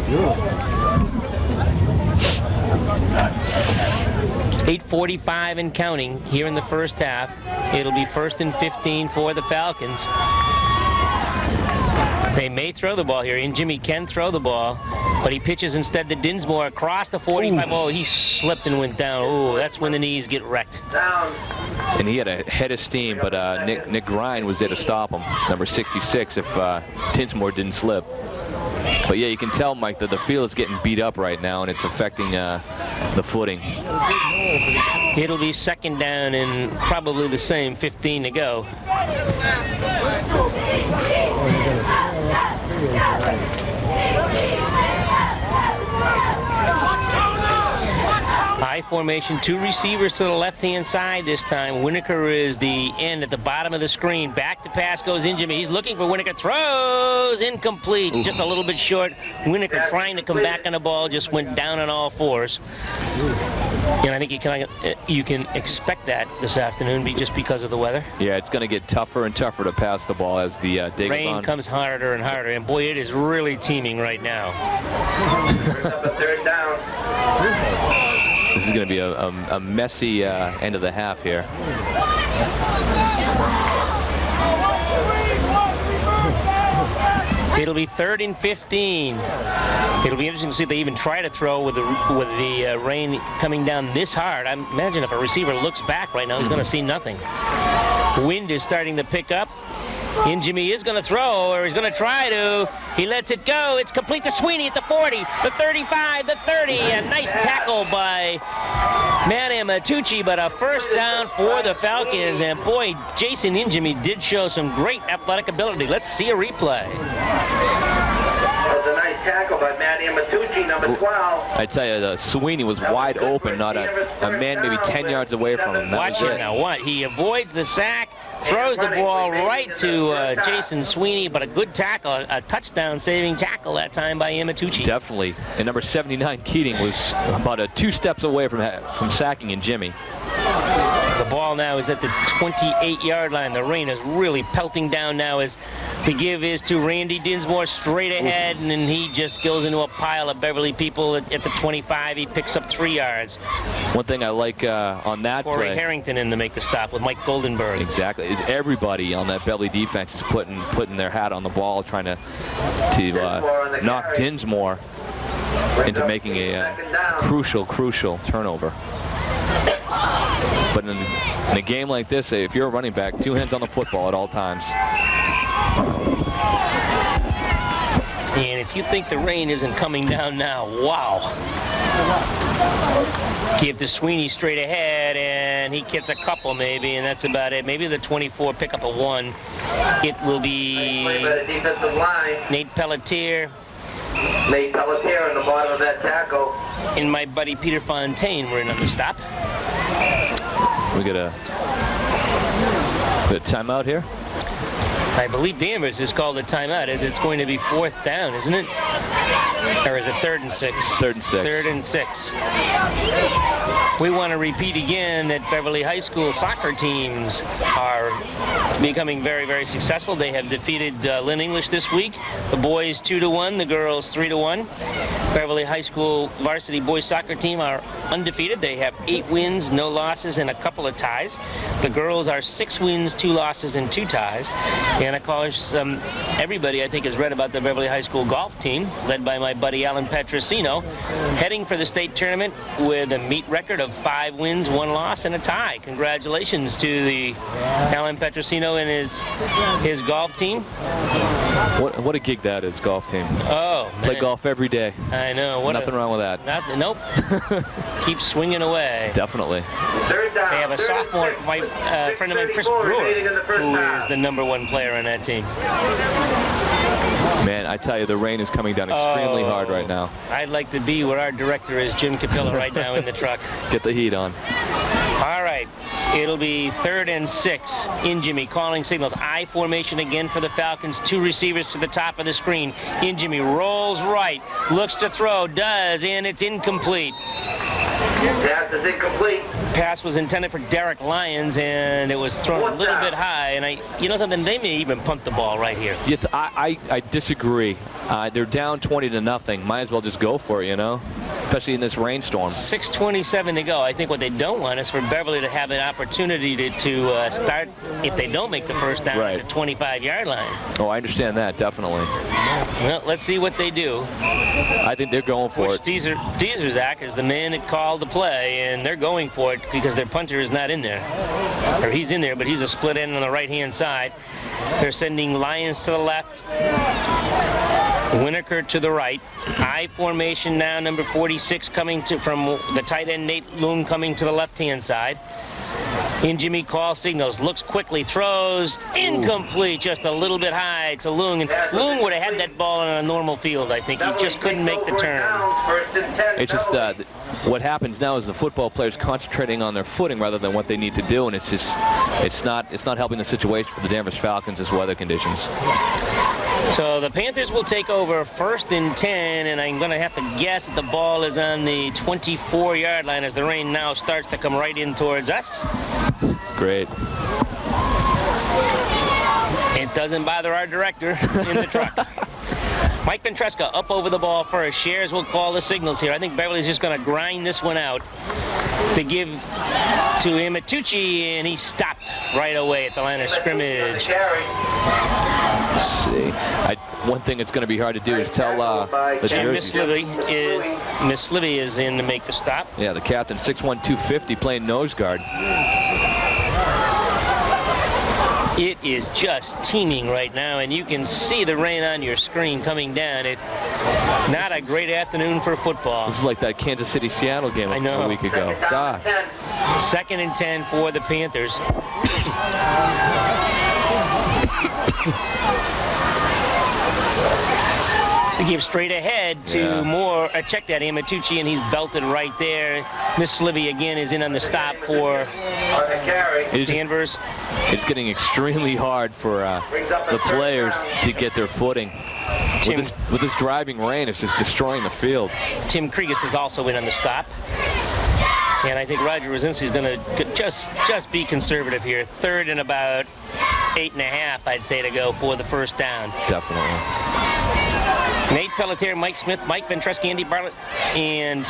8:45 and counting here in the first half. It'll be 1st and 15 for the Falcons. They may throw the ball here, and Jimmy can throw the ball, but he pitches instead to Dinsmore across the 45. Ooh. Oh, he slipped and went down. Oh, that's when the knees get wrecked. And he had a head of steam, but Nick Grind was there to stop him, number 66, if Dinsmore didn't slip. But yeah, you can tell, Mike, that the field is getting beat up right now, and it's affecting the footing. It'll be 2nd down and probably the same, 15 to go. High formation, 2 receivers to the left-hand side this time. Winokur is the end at the bottom of the screen. Back to pass goes Jimmy. He's looking for Winokur. Throws incomplete. Ooh. Just a little bit short. Winokur trying to come back on the ball, just went down on all fours. And I think you can expect that this afternoon just because of the weather. Yeah, it's going to get tougher and tougher to pass the ball as the day goes on. Rain comes harder and harder, and boy, it is really teeming right now. Third down. This is going to be a messy end of the half here. It'll be 3rd and 15. It'll be interesting to see if they even try to throw with the rain coming down this hard. I imagine if a receiver looks back right now, he's going to see nothing. Wind is starting to pick up. Jimmy is going to throw, or he's going to try to. He lets it go. It's complete to Sweeney at the 40, the 35, the 30. A nice tackle by Manny Matucci, but a first down for the Falcons. And boy, Jason Injimi did show some great athletic ability. Let's see a replay. That was a nice tackle by Manny Matucci, number 12. I tell you, Sweeney was wide open, not a man maybe 10 yards away from him. Watch it now. What? He avoids the sack, throws the ball right to Jason Sweeney, but a good tackle, a touchdown-saving tackle that time by Matucci. Definitely. And number 79, Keating, was about 2 steps away from sacking Jimmy. The ball now is at the 28-yard line. The rain is really pelting down now as the give is to Randy Dinsmore straight ahead, and then he just goes into a pile of Beverly people at the 25. He picks up 3 yards. One thing I like on that Corey play, Harrington in to make the stop with Mike Goldenberg. Exactly. Is everybody on that Beverly defense is putting their hat on the ball, trying to knock Dinsmore into making a crucial turnover. But in a game like this, if you're a running back, 2 hands on the football at all times. And if you think the rain isn't coming down now, wow. Give to Sweeney straight ahead, and he gets a couple maybe, and that's about it. Maybe the 24 pick up a 1. It will be Nate Pelletier. Nate Pelletier in the bottom of that tackle. And my buddy Peter Fontaine were in on the stop. We get a timeout here. I believe Danvers has called a timeout, as it's going to be 4th down, isn't it? Or is it 3rd and 6? 3rd and 6. 3rd and 6. We want to repeat again that Beverly High School soccer teams are becoming very, very successful. They have defeated Lynn English this week. The boys 2-1, the girls 3-1. Beverly High School varsity boys soccer team are undefeated. They have 8 wins, no losses, and a couple of ties. The girls are 6 wins, 2 losses, and 2 ties. And of course, everybody, I think, has read about the Beverly High School golf team, led by my buddy Alan Petrosino, heading for the state tournament with a meet record of 5 wins, 1 loss, and a tie. Congratulations to the Alan Petrosino and his golf team. What a gig that is, golf team. Oh, man. Play golf every day. I know. Nothing wrong with that. Nope. Keep swinging away. Definitely. They have a sophomore, my friend of mine, Chris Brewer, who is the #1 player on that team. Man, I tell you, the rain is coming down extremely hard right now. I'd like to be where our director is, Jim Capillo, right now in the truck. Get the heat on. All right. It'll be 3rd and 6. Jimmy calling signals. I formation again for the Falcons. 2 receivers to the top of the screen. Jimmy rolls right. Looks to throw. Does. And it's incomplete. That's is incomplete. Pass was intended for Derek Lyons, and it was thrown a little bit high. And you know something? They may even punt the ball right here. Yes, I disagree. They're down 20-0. Might as well just go for it, you know, especially in this rainstorm. 6:27 to go. I think what they don't want is for Beverly to have an opportunity to start, if they don't make the first down, Right. at the 25-yard line. Oh, I understand that, definitely. Well, let's see what they do. I think they're going for it. Dezerzak is the man that called the play, and they're going for it because their punter is not in there. Or he's in there, but he's a split end on the right-hand side. They're sending Lyons to the left, Winokur to the right. I formation now, number 46 coming from the tight end, Nate Loon, coming to the left-hand side. In Jimmy call signals, looks quickly, throws, incomplete, just a little bit high to Loon. And Loon would have had that ball on a normal field, I think. He just couldn't make the turn. It's just what happens now is the football players concentrating on their footing rather than what they need to do, and it's not helping the situation for the Danvers Falcons as weather conditions. So the Panthers will take over 1st and 10, and I'm going to have to guess that the ball is on the 24-yard line as the rain now starts to come right in towards us. Great. It doesn't bother our director in the truck. Mike Ventresca up over the ball first. Shares will call the signals here. I think Beverly's just going to grind this one out to give to Amatucci, and he stopped right away at the line of scrimmage. Let's see. One thing that's going to be hard to do is tell the jerseys. Miss Livy is in to make the stop. Yeah, the captain, 6'1", 250, playing nose guard. It is just teeming right now, and you can see the rain on your screen coming down. It's not a great afternoon for football. This is like that Kansas City-Seattle game a week ago. God. 2nd and 10 for the Panthers. They give straight ahead to Moore. Check that, Amatucci, and he's belted right there. Miss Livy again is in on the stop for Danvers. It's getting extremely hard for the players to get their footing. With this driving rain, it's just destroying the field. Tim Krieges is also in on the stop. And I think Roger Rosinski is going to just be conservative here. 3rd and about 8.5, I'd say, to go for the first down. Definitely. Nate Pelletier, Mike Smith, Mike Ventresca, Andy Bartlett, and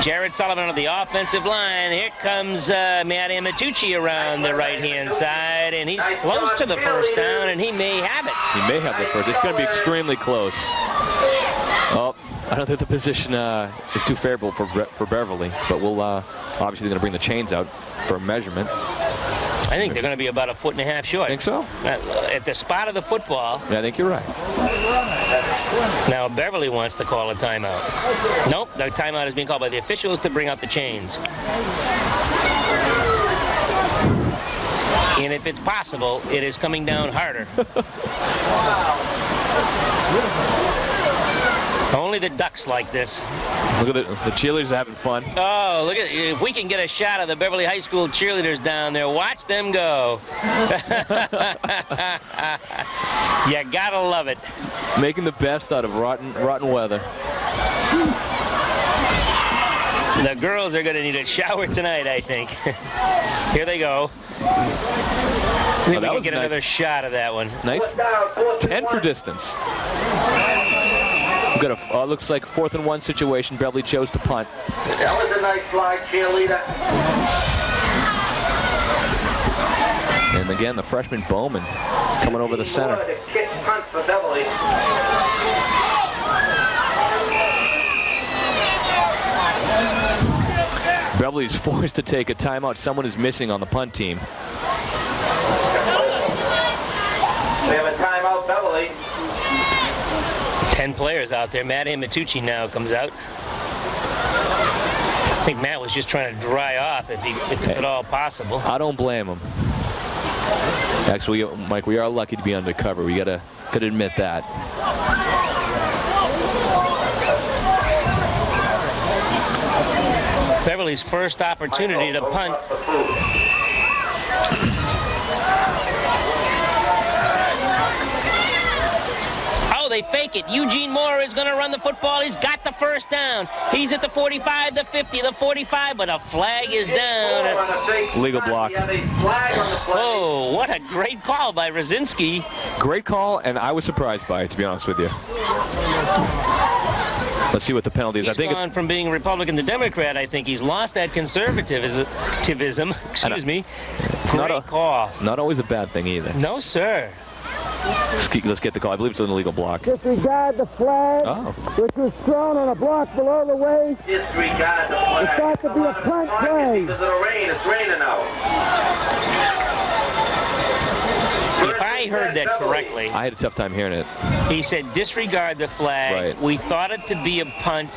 Jared Sullivan on the offensive line. Here comes Matt Amatucci around the right-hand side, and he's close to the first down, and he may have it. He may have the first. It's going to be extremely close. Oh, I don't think the position is too favorable for Beverly, but we'll obviously going to bring the chains out for a measurement. I think they're going to be about 1.5 feet short. Think so? At the spot of the football. Yeah, I think you're right. Now Beverly wants to call a timeout. Nope, the timeout is being called by the officials to bring out the chains. And if it's possible, it is coming down harder. Only the Ducks like this. Look at the cheerleaders are having fun. Oh, look at, if we can get a shot of the Beverly High School cheerleaders down there, watch them go. You gotta love it. Making the best out of rotten weather. The girls are gonna need a shower tonight, I think. Here they go. I think we can get another shot of that one. Nice 10 for distance. We've got a looks like 4th and 1 situation. Beverly chose to punt. That was a nice fly, cheerleader. And again, the freshman Bowman coming over the center. Kick punt for Beverly. Beverly is forced to take a timeout. Someone is missing on the punt team. We have a timeout, Beverly. 10 players out there. Matt Amatucci now comes out. I think Matt was just trying to dry off if it's at all possible. I don't blame him. Actually, Mike, we are lucky to be undercover. We gotta admit that. Beverly's first opportunity to punt. they fake it. Eugene Moore is going to run the football. He's got the first down. He's at the 45, the 50, the 45, but a flag is down. Legal block. Oh, what a great call by Rosinski. Great call, and I was surprised by it, to be honest with you. Let's see what the penalty is. He's gone from being Republican to Democrat. I think he's lost that conservatism. Excuse me. It's Great call. Not always a bad thing either. No, sir. Let's get the call. I believe it's an illegal block. Disregard the flag, which was thrown on a block below the waist. Disregard the flag. It's got to be a punt play. Because of the rain. It's raining out. If I heard that correctly, I had a tough time hearing it. he said disregard the flag. Right. We thought it to be a punt.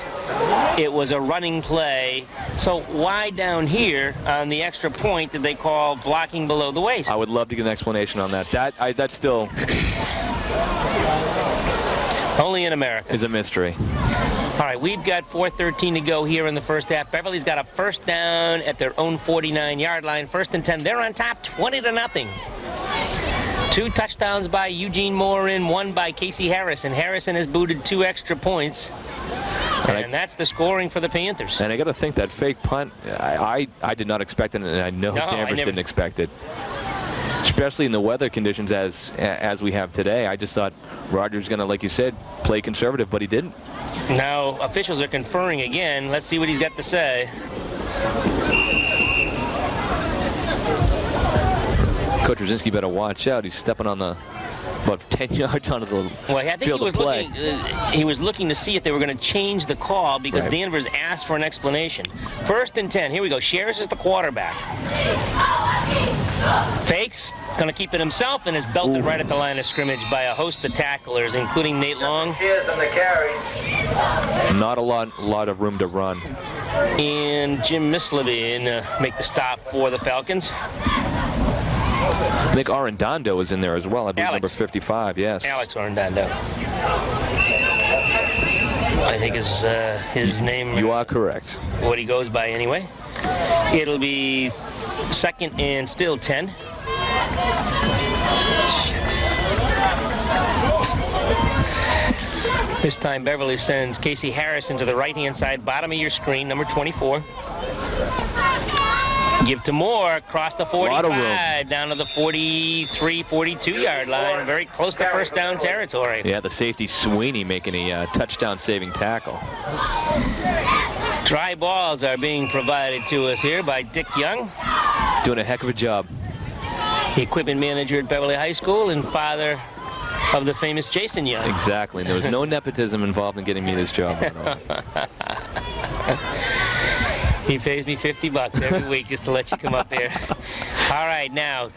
It was a running play. So why down here on the extra point did they call blocking below the waist? I would love to get an explanation on that. That's still Only in America. is a mystery. All right, we've got 4:13 to go here in the first half. Beverly's got a first down at their own 49-yard line. 1st and 10. They're on top 20-0. 2 touchdowns by Eugene Moore and 1 by Casey Harrison. Harrison has booted 2 extra points. And that's the scoring for the Panthers. And I got to think that fake punt, I did not expect it, and I know Danvers didn't expect it. Especially in the weather conditions as we have today. I just thought Rogers going to, like you said, play conservative, but he didn't. Now, officials are conferring again. Let's see what he's got to say. Coach Rosinski better watch out. He's stepping on the about 10 yards onto the field of play. He was looking to see if they were going to change the call because Danvers asked for an explanation. 1st and 10. Here we go. Shears is the quarterback. Fakes. Going to keep it himself and is belted right at the line of scrimmage by a host of tacklers, including Nate Long. Not a lot of room to run. And Jim Mislevin make the stop for the Falcons. I think Arredondo was in there as well. I believe number 55, yes. Alex Arredondo. I think is his name. You are correct. What he goes by anyway. It'll be 2nd and still 10. This time Beverly sends Casey Harrison to the right-hand side, bottom of your screen, number 24. Give to Moore, across the 45, down to the 43, 42-yard line, very close to first down territory. Yeah, the safety Sweeney making a touchdown-saving tackle. Dry balls are being provided to us here by Dick Young. He's doing a heck of a job. The equipment manager at Beverly High School and father of the famous Jason Young. Exactly. And there was no nepotism involved in getting me this job. He pays me $50 every week just to let you come up here. All right, now,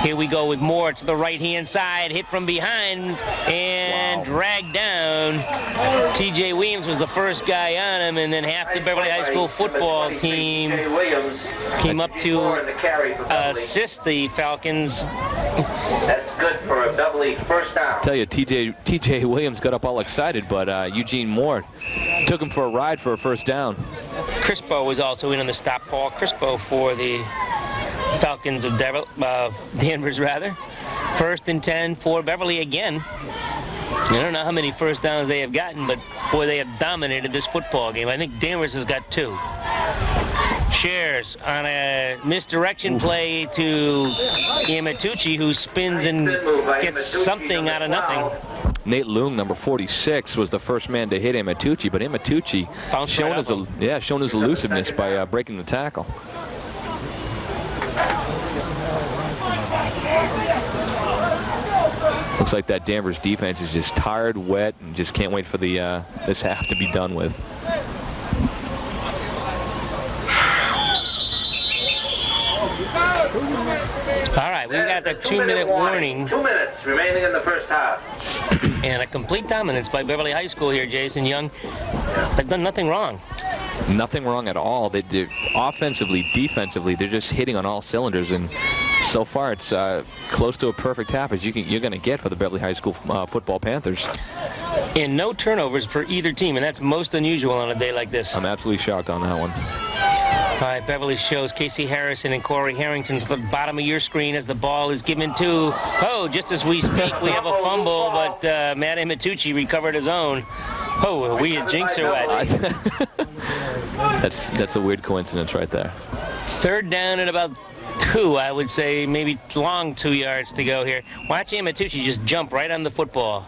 here we go with Moore to the right-hand side, hit from behind, and dragged down. T.J. Williams was the first guy on him, and then half the Beverly High School football team came up to assist the Falcons. That's good for a Beverly first down. I tell you, T.J. Williams got up all excited, but Eugene Moore took him for a ride for a first down. Crispo was also in on the stop. Paul Crispo for the Falcons of Danvers, rather. 1st and 10 for Beverly again. I don't know how many first downs they have gotten, but boy, they have dominated this football game. I think Danvers has got 2. Shares on a misdirection play to Amatucci, who spins and gets something out of nothing. Nate Loong, number 46, was the first man to hit Amatucci, but Amatucci shown his elusiveness by breaking the tackle. Looks like that Danvers defense is just tired, wet, and just can't wait for the this half to be done with. All right, we've got the 2-minute warning. 2 minutes remaining in the first half. And a complete dominance by Beverly High School here, Jason Young. They've done nothing wrong. Nothing wrong at all. They're offensively, defensively, they're just hitting on all cylinders, and so far it's close to a perfect half as you're going to get for the Beverly High School football Panthers. And no turnovers for either team, and that's most unusual on a day like this. I'm absolutely shocked on that one. All right, Beverly shows Casey Harrison and Corey Harrington to the bottom of your screen as the ball is given to, just as we speak, we have a fumble, but Matt Amatucci recovered his own. We a jinx or what? That's a weird coincidence right there. Third down at about 2, I would say, maybe long 2 yards to go here. Watch Amatucci just jump right on the football.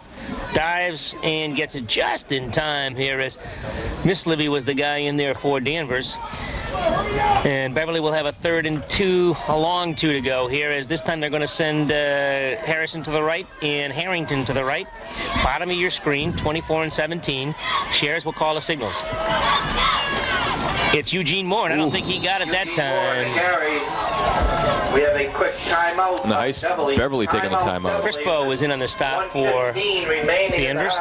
Dives and gets it just in time here as Miss Libby was the guy in there for Danvers. And Beverly will have a 3rd and 2, a long 2 to go here, as this time they're going to send Harrison to the right and Harrington to the right. Bottom of your screen, 24 and 17. Shares will call the signals. It's Eugene Moore, and I don't think he got it that time. We have a quick timeout. Nice. Beverly taking the timeout. Crispo was in on the stop for Danvers.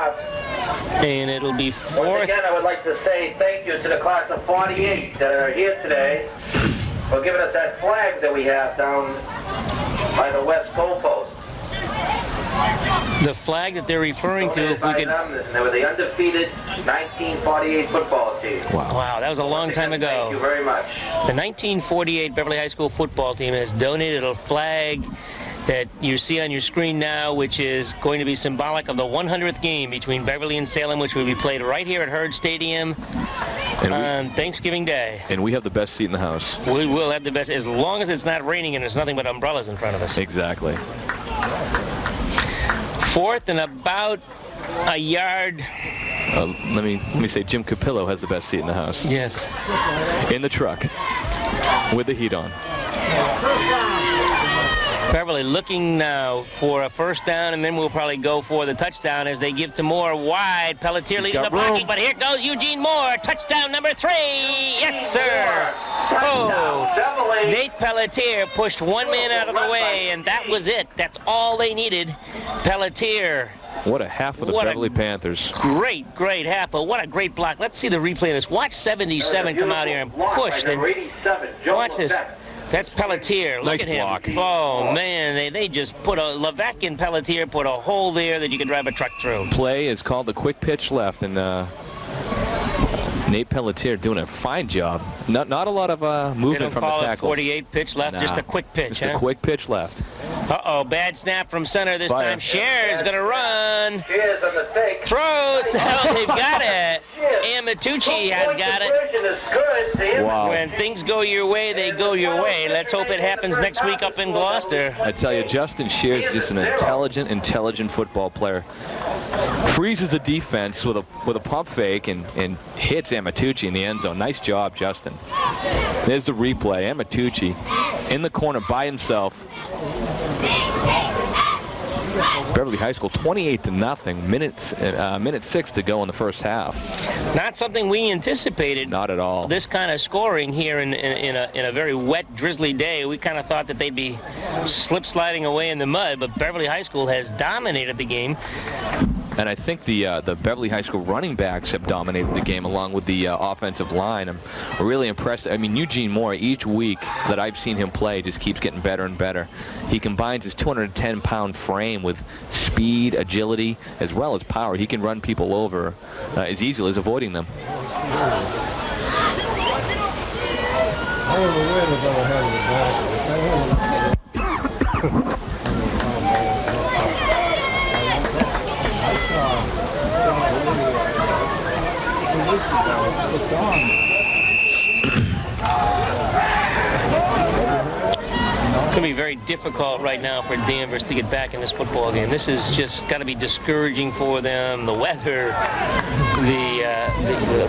And it'll be 4th. Once again, I would like to say thank you to the class of 48 that are here today for giving us that flag that we have down by the west goalpost. The flag that they're referring to, if we could... They were the undefeated 1948 football team. Wow, that was a long time ago. Thank you very much. The 1948 Beverly High School football team has donated a flag that you see on your screen now, which is going to be symbolic of the 100th game between Beverly and Salem, which will be played right here at Hurd Stadium on Thanksgiving Day. And we have the best seat in the house. We will have the best, as long as it's not raining and there's nothing but umbrellas in front of us. Exactly. 4th and about a yard. Let me say, Jim Capillo has the best seat in the house. Yes. In the truck, with the heat on. Beverly looking now for a 1st down, and then we'll probably go for the touchdown as they give to Moore wide. Pelletier leading the blocking, but here goes Eugene Moore. Touchdown number 3. Yes, sir. Nate Pelletier pushed one man out of the way, and that was it. That's all they needed. Pelletier. What a half for the Beverly Panthers. Great half, but what a great block. Let's see the replay of this. Watch 77 come out here and push. Then watch this. That's Pelletier. Look nice at him. Block. Oh, man, they just put Levesque and Pelletier put a hole there that you could drive a truck through. Play is called the quick pitch left, and Nate Pelletier doing a fine job. Not a lot of movement from the tackles. 48 pitch left, just a quick pitch. Just a quick pitch left. Bad snap from center this time. Cher's going to run. Cher's on the fake. Throws. They've got it. Amatucci has got it. Wow. When things go your way, they go your way. Let's hope it happens next week up in Gloucester. I tell you, Justin Shears is just an intelligent football player. Freezes the defense with a pump fake and hits Amatucci in the end zone. Nice job, Justin. There's the replay. Amatucci in the corner by himself. Beverly High School 28-0. Minute 6 to go in the first half. Not something we anticipated. Not at all. This kind of scoring here in a very wet, drizzly day. We kind of thought that they'd be slip-sliding away in the mud, but Beverly High School has dominated the game. And I think the Beverly High School running backs have dominated the game along with the offensive line. I'm really impressed. I mean, Eugene Moore, each week that I've seen him play, just keeps getting better and better. He combines his 210-pound frame with speed, agility, as well as power. He can run people over as easily as avoiding them. It's going to be very difficult right now for Danvers to get back in this football game. This is just got to be discouraging for them. The weather,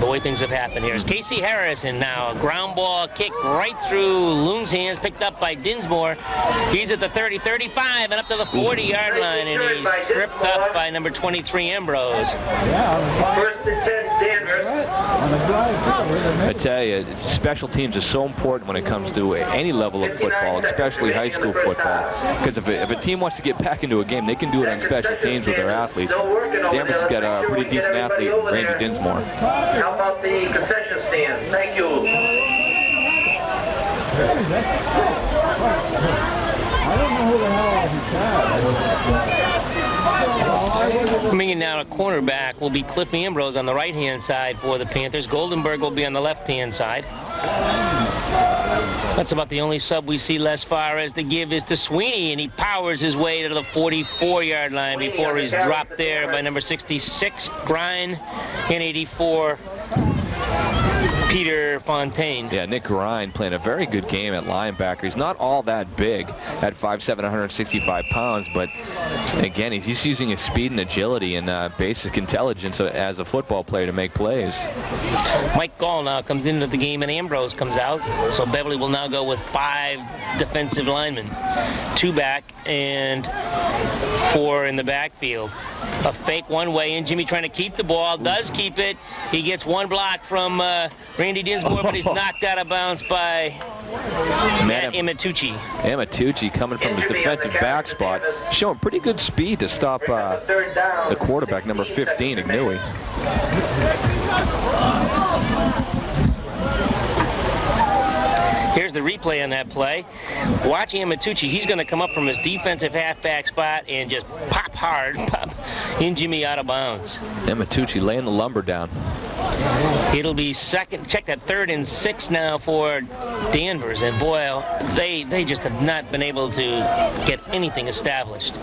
the way things have happened here. It's Casey Harrison now. A ground ball kick right through Loon's hands, picked up by Dinsmore. He's at the 30, 35, and up to the 40-yard line, and he's tripped up by number 23, Ambrose. First and 10, Danvers. I tell you, special teams are so important when it comes to any level of football, especially high school football. Because if a team wants to get back into a game, they can do it on special teams with their athletes. Danvers has got a pretty decent athlete, Randy Dinsmore. How about the concession stand? Thank you. I don't know who the hell Coming in now, a cornerback will be Cliff Ambrose on the right-hand side for the Panthers. Goldenberg will be on the left-hand side. That's about the only sub we see thus far, as the give is to Sweeney, and he powers his way to the 44-yard line before he's dropped there by number 66, Grind, and 84, Peter Fontaine. Yeah, Nick Grind playing a very good game at linebacker. He's not all that big at 5'7", 165 pounds, but again, he's just using his speed and agility and basic intelligence as a football player to make plays. Mike Gall now comes into the game, and Ambrose comes out. So Beverly will now go with 5 defensive linemen, 2 back and 4 in the backfield. A fake one way, and Jimmy trying to keep the ball, does keep it. He gets one block from Randy Dinsmore, but he's knocked out of bounds by Matt Amatucci. Amatucci coming from his defensive back spot, showing pretty good speed to stop the quarterback, number 15, Ignui. Here's the replay on that play. Watching Amatucci, he's going to come up from his defensive halfback spot and just pop hard, pop in Jimmy out of bounds. Amatucci laying the lumber down. It'll be second, check that 3rd and 6 now for Danvers, and boy, they just have not been able to get anything established.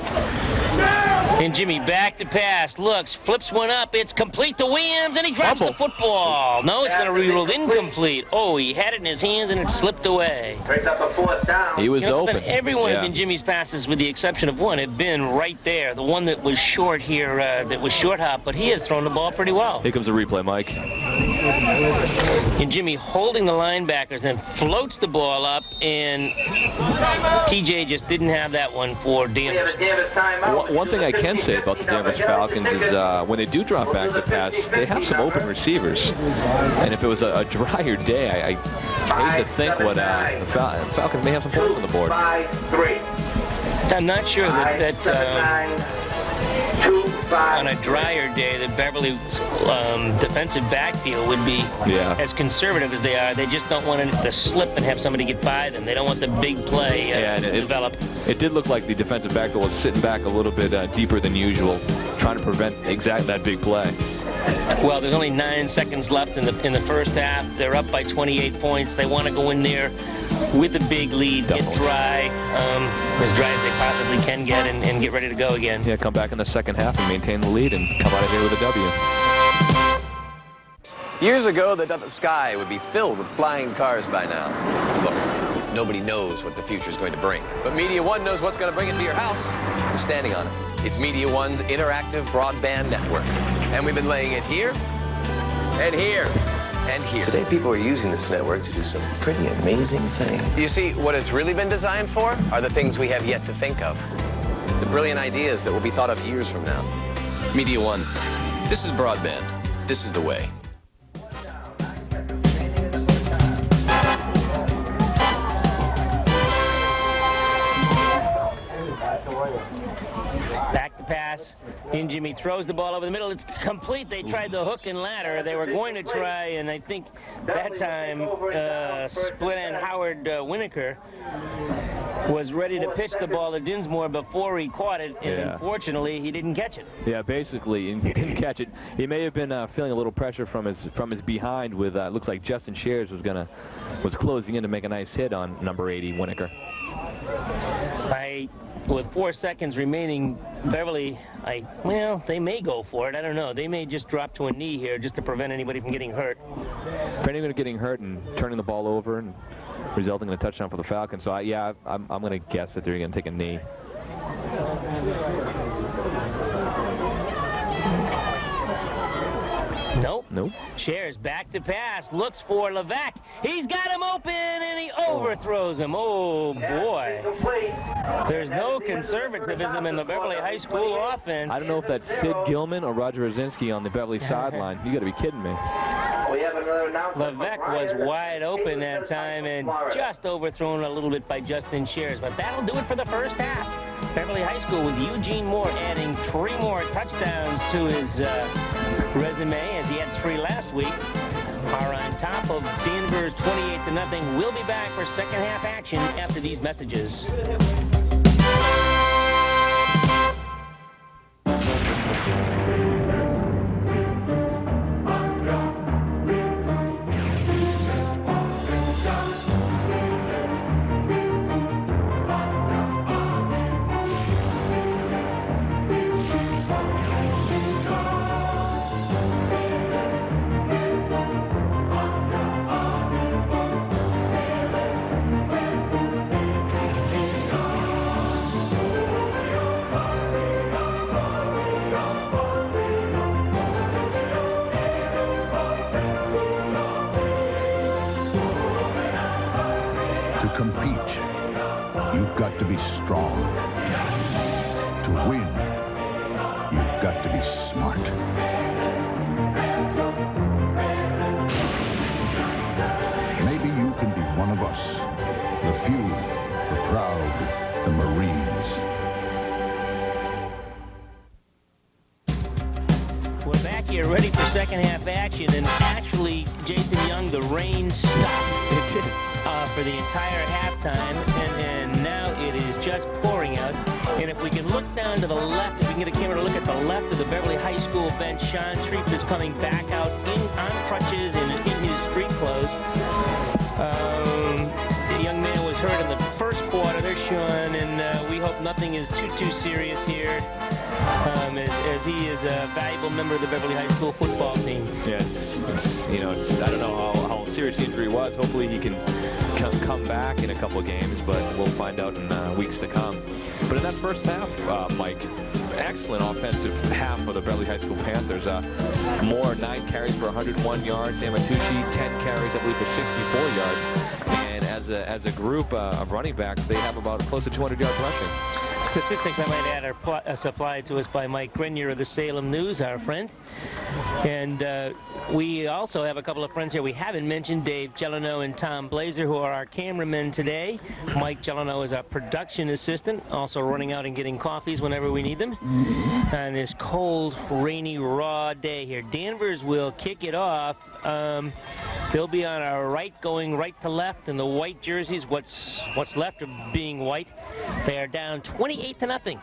And Jimmy back to pass, looks, flips one up, it's complete to Williams, and he drops the football. No, it's going to be ruled incomplete. Oh, he had it in his hands and it slipped away. Brings up a 4th down. He was open. Every one of Jimmy's passes, with the exception of one, had been right there. The one that was short here, that was short hop, but he has thrown the ball pretty well. Here comes the replay, Mike. And Jimmy holding the linebackers, then floats the ball up, and TJ just didn't have that one for Danvers. One thing I can say about the Danvers Falcons is when they do drop back the pass, they have some open receivers. And if it was a drier day, I hate to think what the Falcons may have some points on the board. 5-3. I'm not sure that on a drier day that Beverly's defensive backfield would be as conservative as they are. They just don't want to slip and have somebody get by them. They don't want the big play to develop. It did look like the defensive backfield was sitting back a little bit deeper than usual, trying to prevent exactly that big play. Well, there's only 9 seconds left in the first half. They're up by 28 points. They want to go in there with a big lead, get dry, as dry as they possibly can get, and get ready to go again. Yeah, come back in the second half and maintain the lead and come out of here with a W. Years ago, they thought the sky would be filled with flying cars by now. Look, nobody knows what the future is going to bring, but Media One knows what's going to bring it to your house. You're standing on it. It's Media One's interactive broadband network. And we've been laying it here, and here, and here. Today, people are using this network to do some pretty amazing things. You see, what it's really been designed for are the things we have yet to think of. The brilliant ideas that will be thought of years from now. Media One, this is broadband. This is the way. Back to pass. In Jimmy throws the ball over the middle. It's complete. They tried the hook and ladder. They were going to try, and I think that time split end Howard Winokur was ready to pitch the ball to Dinsmore before he caught it, and unfortunately he didn't catch it. Yeah, basically he didn't catch it. He may have been feeling a little pressure from his behind. With looks like Justin Shares was closing in to make a nice hit on number 80 Winokur. With 4 seconds remaining, Beverly, they may go for it. I don't know. They may just drop to a knee here just to prevent anybody from getting hurt. Preventing them getting hurt and turning the ball over and resulting in a touchdown for the Falcons. So, I'm going to guess that they're going to take a knee. Nope. Shares back to pass, looks for Levac. He's got him open, and he overthrows him. Oh, boy. There's no conservatism in the Beverly High School offense. I don't know if that's Sid Gilman or Roger Rosinski on the Beverly sideline. You got to be kidding me. Levac was wide open that time and just overthrown a little bit by Justin Shares. But that'll do it for the first half. Beverly High School with Eugene Moore adding 3 more touchdowns to his resume, as he had 3 last week, are on top of Danvers 28-0. We'll be back for second half action after these messages. To compete, you've got to be strong. To win, you've got to be smart. Maybe you can be one of us, the few, the proud, the Marines. We're back here ready for second half action, and actually, Jason Young, the rain stopped for the entire halftime, and now it is just pouring out. And if we can look down to the left, if we can get a camera to look at the left of the Beverly High School bench, Sean Shreef is coming back out on crutches and in his street clothes. The young man was hurt in the first quarter. There's Sean, and we hope nothing is too serious here, as he is a valuable member of the Beverly High School football team. Yeah, I don't know how serious the injury was. Hopefully he can come back in a couple of games, but we'll find out in weeks to come. But in that first half, Mike, excellent offensive half for the Beverly High School Panthers. Moore, 9 carries for 101 yards. Amatucci, 10 carries, I believe, for 64 yards. And as a group of running backs, they have about close to 200 yards rushing. Statistics, I might add, are supplied to us by Mike Grenier of the Salem News, our friend. And we also have a couple of friends here we haven't mentioned, Dave Gelineau and Tom Blaser, who are our cameramen today. Mike Gelineau is our production assistant, also running out and getting coffees whenever we need them. On this cold, rainy, raw day here. Danvers will kick it off. They'll be on our right, going right to left in the white jerseys. What's left of being white. They are down 28-0.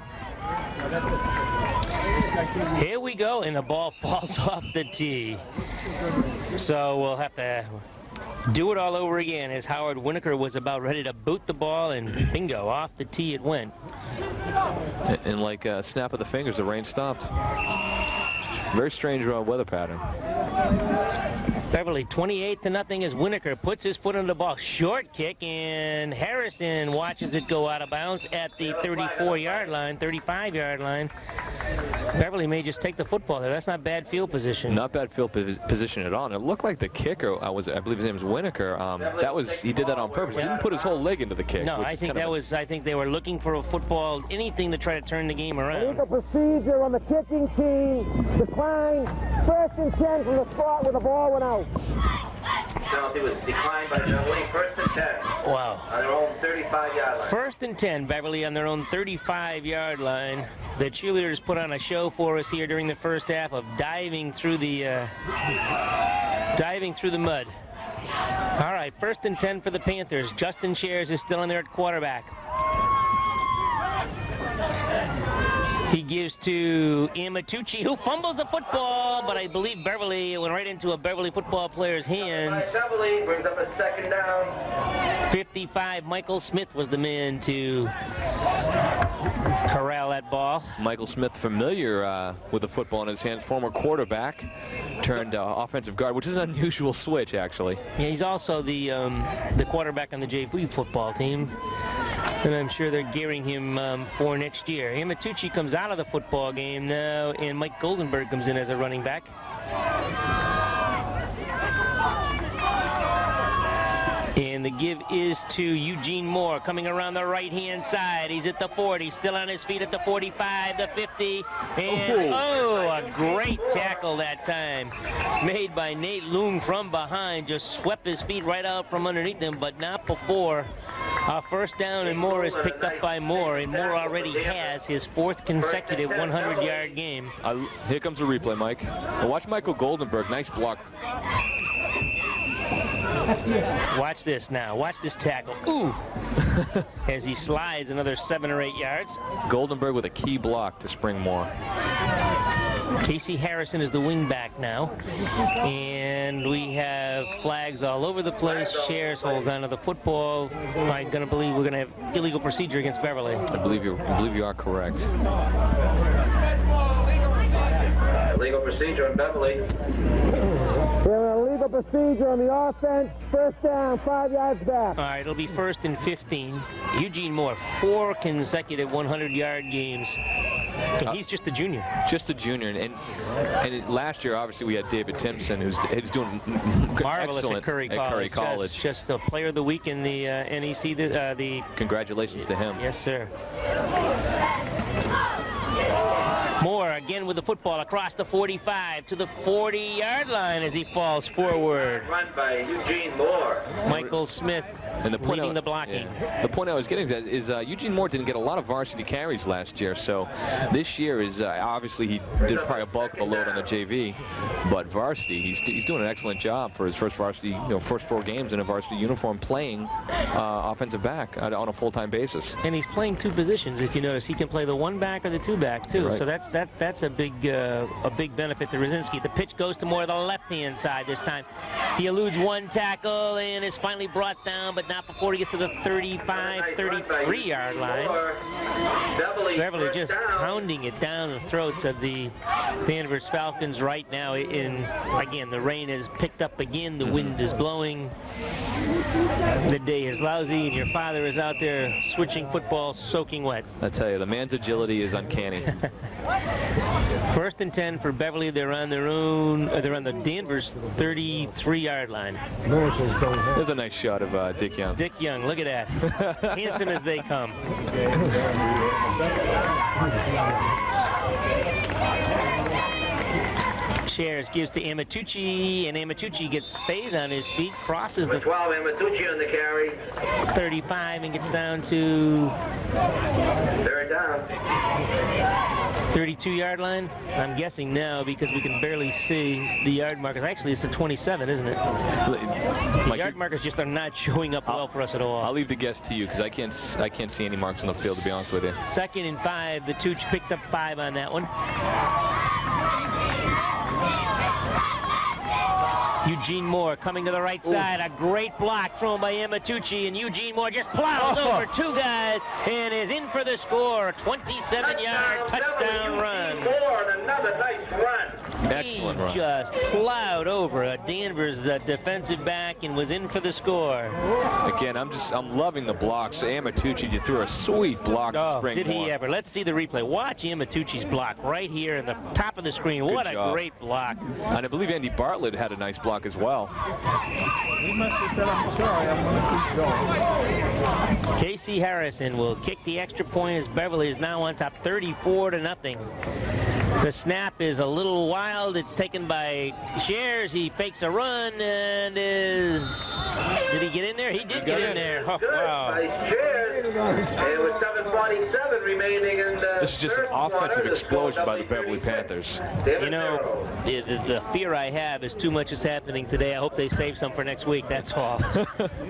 Here we go, and the ball falls off the tee. So we'll have to do it all over again, as Howard Winokur was about ready to boot the ball, and bingo, off the tee it went. And like a snap of the fingers, the rain stopped. Very strange weather pattern. Beverly 28-0 as Winokur puts his foot on the ball. Short kick, and Harrison watches it go out of bounds at the 34-yard line, 35-yard line. Beverly may just take the football there. That's not bad field position. Not bad field position at all. And it looked like the kicker I believe his name was Winokur. He did that on purpose. He didn't put his whole leg into the kick. No, I think they were looking for a football, anything to try to turn the game around. Legal procedure on the kicking tee. Decline. First and 10 from the spot where the ball went out. Penalty was declined by Beverly. First and 10. Wow. On their own 35-yard line. First and 10, Beverly on their own 35-yard line. The cheerleaders put on a show for us here during the first half of diving through the mud. All right, first and 10 for the Panthers. Justin Shares is still in there at quarterback. He gives to Amatucci, who fumbles the football, but I believe Beverly went right into a Beverly football player's hands. Beverly brings up a second down. 55, Michael Smith was the man to corral that ball. Michael Smith, familiar with the football in his hands, former quarterback, turned offensive guard, which is an unusual switch, actually. Yeah, he's also the quarterback on the JV football team. And I'm sure they're gearing him for next year. Amatucci comes out of the football game now, and Mike Goldenberg comes in as a running back. And the give is to Eugene Moore, coming around the right-hand side. He's at the 40, still on his feet at the 45, the 50, and a great tackle that time. Made by Nate Loom from behind, just swept his feet right out from underneath him, but not before. First down, and Moore is picked up by Moore, and Moore already has his 4th consecutive 100-yard game. Here comes a replay, Mike. Now watch Michael Goldenberg, nice block. Watch this now. Watch this tackle. Ooh! As he slides another 7 or 8 yards. Goldenberg with a key block to spring Moore. Casey Harrison is the wingback now. And we have flags all over the place. Shares holds onto the football. I'm going to believe we're going to have illegal procedure against Beverly. I believe you are correct. Illegal procedure on Beverly. Illegal procedure on the offense. First down, 5 yards back. All right, it'll be 1st and 15. Eugene Moore, 4 consecutive 100-yard games. He's just a junior. Just a junior, and last year obviously we had David Timpson, who's doing Marvelous excellent at Curry College. Just the player of the week in the NEC. The congratulations to him. Yes, sir. Moore again with the football across the 45 to the 40-yard line as he falls forward. Run by Eugene Moore. Michael Smith and the leading the blocking. Yeah. The point I was getting at is Eugene Moore didn't get a lot of varsity carries last year, so this year is obviously he did probably a bulk of the load on the JV, but varsity he's doing an excellent job for his first varsity, first 4 games in a varsity uniform, playing offensive back on a full-time basis. And he's playing 2 positions. If you notice, he can play the 1-back or the 2-back too. Right. So that's a big benefit to Rosinski. The pitch goes to Moore, the left-hand side this time. He eludes 1 tackle and is finally brought down, but not before he gets to the 35, 33-yard line. Beverly just pounding it down the throats of the Danvers Falcons right now. Again, the rain has picked up again. The wind is blowing. The day is lousy, and your father is out there switching football, soaking wet. I tell you, the man's agility is uncanny. First and 10 for Beverly. They're on their own. They're on the Danvers 33-yard line. There's a nice shot of Dick Young. Dick Young, look at that. Handsome as they come. Shares gives to Amatucci, and Amatucci stays on his feet, crosses the 12. Amatucci on the carry. 35 and gets down to 3rd down. 32-yard line. I'm guessing now because we can barely see the yard markers. Actually, it's the 27, isn't it? The yard markers just are not showing up well for us at all. I'll leave the guess to you because I can't see any marks on the field, to be honest with you. 2nd and 5. The Tooch picked up 5 on that one. Eugene Moore coming to the right side. A great block thrown by Amatucci, and Eugene Moore just plows over 2 guys and is in for the score. 27-yard touchdown run. Moore, another nice run. Excellent run. He just plowed over a Danvers defensive back and was in for the score. Again, I'm loving the blocks. Amatucci just threw a sweet block to Spring did Moore. he ever? Let's see the replay. Watch Amatucci's block right here in the top of the screen. What a great block. And I believe Andy Bartlett had a nice block as well. He must have said, I'm sorry, I'm going to keep going. Casey Harrison will kick the extra point as Beverly is now on top 34-0. The snap is a little wild. It's taken by Shares. He fakes a run and did he get in there? He did get in there. Oh, wow. By Shares. It was 7:47 remaining in the This is just an offensive explosion by the Beverly Panthers. You know, the fear I have is too much is happening today. I hope they save some for next week, that's all.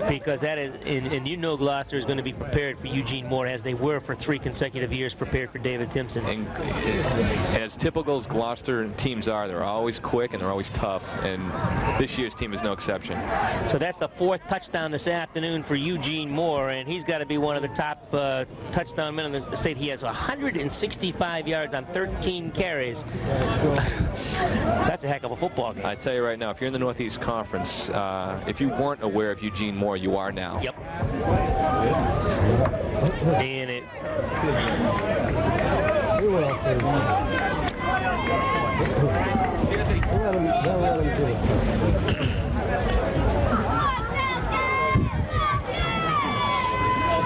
Because that is, and you know Gloucester is going to be prepared for Eugene Moore as they were for 3 consecutive years prepared for David Timpson. And as typical as Gloucester teams are, they're always quick and they're always tough, and this year's team is no exception. So that's the 4th touchdown this afternoon for Eugene Moore, and he's got to be one of the top touchdown men in the state. He has 165 yards on 13 carries. That's a heck of a football game. I tell you right now, if you're in the Northeast Conference, if you weren't aware of Eugene Moore, you are now. Yep. And it...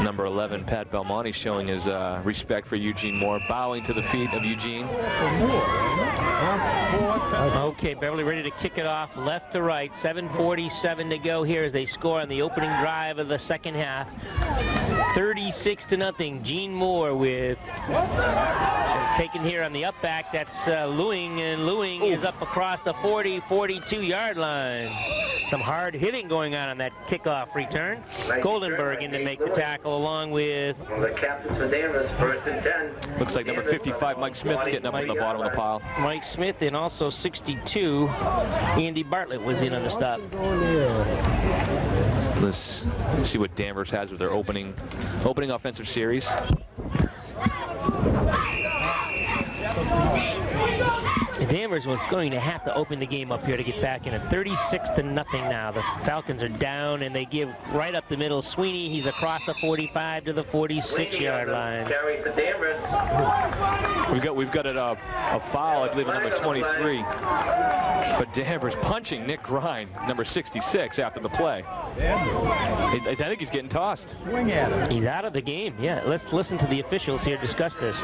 Number 11, Pat Belmonte, showing his respect for Eugene Moore, bowing to the feet of Eugene. Okay, Beverly ready to kick it off left to right. 7:47 to go here as they score on the opening drive of the second half. 36-0. Gene Moore with taken here on the up back. That's Lewing, and Lewing is up across the 42-yard line. Some hard hitting going on that kickoff return. Goldenberg in to make the tackle along with the captains for Danvers, 1st and 10. Looks like number 55, Mike Smith's getting up in the bottom of the pile. Mike Smith, and also 62, Andy Bartlett was in on the stop. Let's see what Danvers has with their opening offensive series. Danvers was going to have to open the game up here to get back in at 36-0 now. The Falcons are down, and they give right up the middle. Sweeney, he's across the 45 to the 46-yard line. Carry for Danvers. We've got a foul, I believe, on number 23. But Danvers punching Nick Grine, number 66, after the play. I think he's getting tossed. Swing at him. He's out of the game. Yeah, let's listen to the officials here discuss this.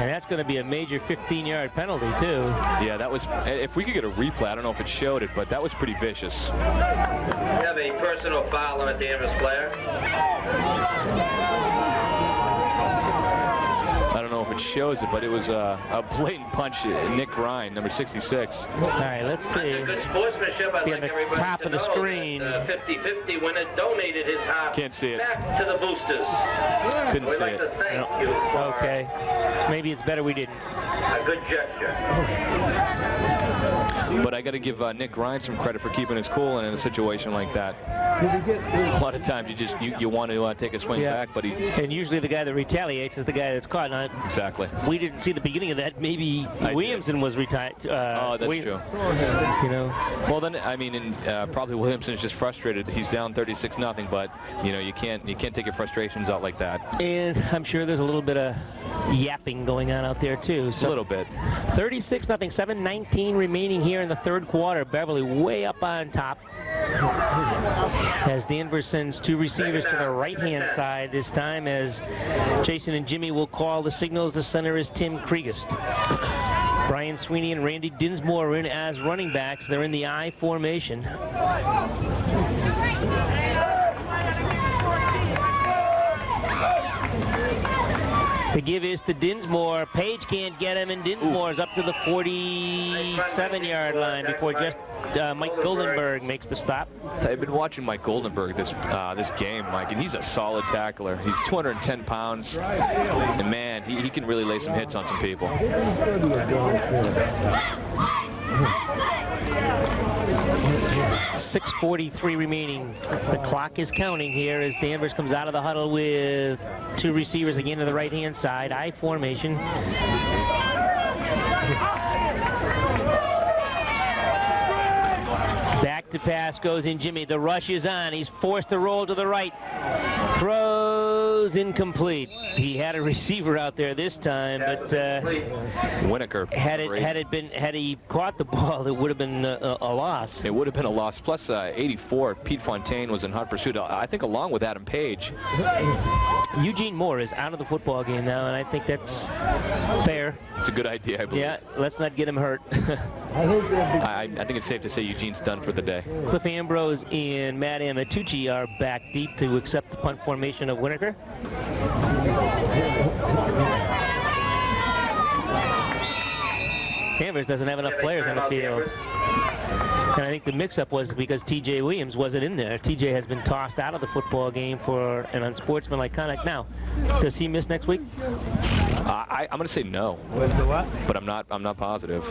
And that's going to be a major 15-yard penalty, too. Yeah, that was, if we could get a replay, I don't know if it showed it, but that was pretty vicious. We have a personal foul on a Danvers player. I don't know if it shows it, but it was a blatant punch at Nick Grine, number 66. All right, let's see. Good sportsmanship. I'd Be like on the everybody top to of the know screen. that 50-50 winner donated his half Can't see it. back to the boosters. Couldn't We'd see like it. to thank you for Okay. Maybe it's better we didn't. a good gesture. But I got to give Nick Grine some credit for keeping his cool in a situation like that. Did he get A lot of times you want to take a swing Yeah. back, but he And usually the guy that retaliates is the guy that's caught. Now, exactly. we didn't see the beginning of that. Maybe I Williamson was retired. Oh, that's true. You know, Well, then I mean, probably Williamson is just frustrated. He's down 36-0, but you know you can't take your frustrations out like that. and I'm sure there's a little bit of yapping going on out there too. So A little bit. 36-0, 7:19 remaining here in the third quarter. Beverly way up on top. As Danvers sends two receivers to the right-hand side this time, as Jason and Jimmy will call the signals. The center is Tim Kriegest. Brian Sweeney and Randy Dinsmore are in as running backs. They're in the I formation. The give is to Dinsmore. Page can't get him, and Dinsmore's up to the 47-yard line before just Mike Goldenberg makes the stop. I've been watching Mike Goldenberg this game, Mike, and he's a solid tackler. He's 210 pounds, and man, he can really lay some hits on some people. 6:43 remaining. The clock is counting here as Danvers comes out of the huddle with two receivers again to the right-hand side. I formation. Back to pass goes in Jimmy. The rush is on. He's forced to roll to the right. Throws incomplete. He had a receiver out there this time, but Winokur. had he caught the ball, it would have been a loss. It would have been a loss. Plus 84, Pete Fontaine was in hot pursuit. I think along with Adam Page. Eugene Moore is out of the football game now, and I think that's fair. It's a good idea, I believe. Yeah, let's not get him hurt. I think it's safe to say Eugene's done for the day. Cliff Ambrose and Matt Amatucci are back deep to accept the punt formation of Winokur. Danvers doesn't have enough players on the field. And I think the mix-up was because T.J. Williams wasn't in there. T.J. has been tossed out of the football game for an unsportsmanlike conduct. Now, does he miss next week? I'm going to say no, but I'm not positive.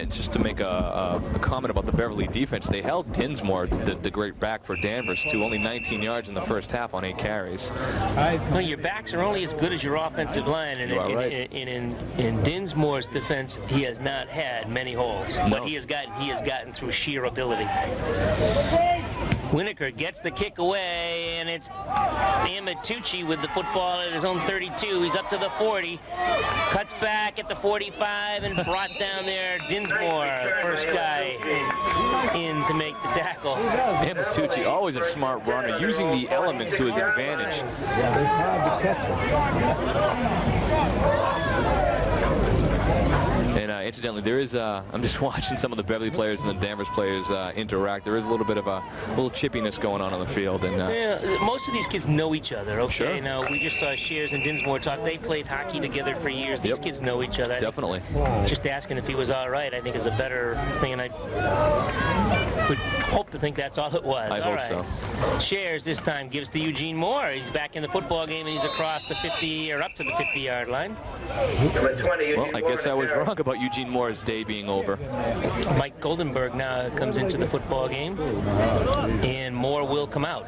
Just to make a comment about the Beverly defense, they held Dinsmore, the great back for Danvers, to only 19 yards in the first half on 8 carries. Well, your backs are only as good as your offensive line, and in Dinsmore's defense, he has not had many holes, but he has gotten through sheer ability. Winokur gets the kick away, and it's Amatucci with the football at his own 32. He's up to the 40, cuts back at the 45, and brought down there Dinsmore, first guy in to make the tackle. Amatucci, always a smart runner, using the elements to his advantage. Yeah, it's hard to catch them. And incidentally, there is, I'm just watching some of the Beverly players and the Danvers players interact. There is a little bit of a little chippiness going on the field. And yeah, most of these kids know each other, okay? Sure. Now, we just saw Shears and Dinsmore talk. They played hockey together for years. These kids know each other. Definitely. Just asking if he was all right, I think, is a better thing, and I would hope to think that's all it was. I hope so. Shears this time gives to Eugene Moore. He's back in the football game, and he's across the 50, or up to the 50-yard line. Number 20, Well, I guess I was wrong about about Eugene Moore's day being over. Mike Goldenberg now comes into the football game, and Moore will come out.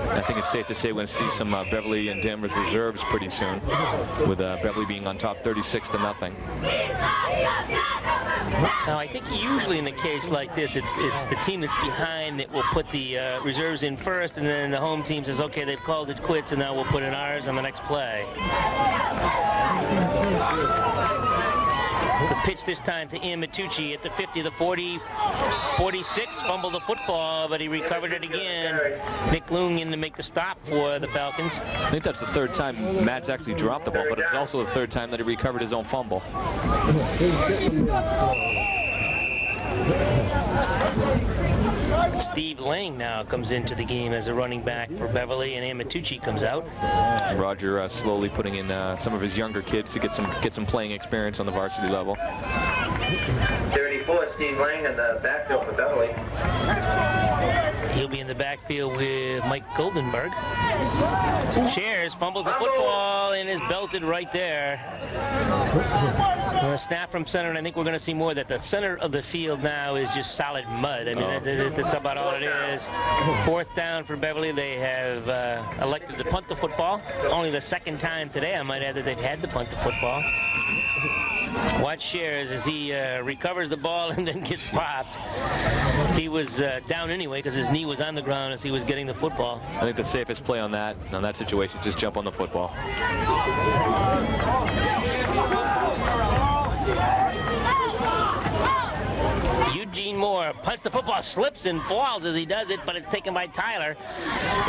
I think it's safe to say we're going to see some Beverly and Danvers reserves pretty soon, with Beverly being on top 36-0. Now, I think usually in a case like this, it's the team that's behind that will put the reserves in first, and then the home team says, okay, they've called it quits, and now we'll put in ours on the next play. The pitch this time to Ian Matucci at the 50, the 40, 46, fumbled the football, but he recovered it again. Nick Loong in to make the stop for the Falcons. I think that's the third time Matt's actually dropped the ball, but it's also the third time that he recovered his own fumble. Steve Lang now comes into the game as a running back for Beverly, and Amatucci comes out. Roger slowly putting in some of his younger kids to get some playing experience on the varsity level. 34, Steve Lang in the backfield for Beverly. He'll be in the backfield with Mike Goldenberg. Shares, fumbles the football, and is belted right there. A snap from center, and I think we're going to see more that the center of the field now is just solid mud. I mean, that's about all it is. Fourth down for Beverly. They have elected to punt the football. Only the second time today, I might add, that they've had to punt the football. Watch Shares as he recovers the ball and then gets popped. He was down anyway because his knee was on the ground as he was getting the football. I think the safest play on that situation, just jump on the football. Eugene Moore punts the football, slips and falls as he does it, but it's taken by Tyler.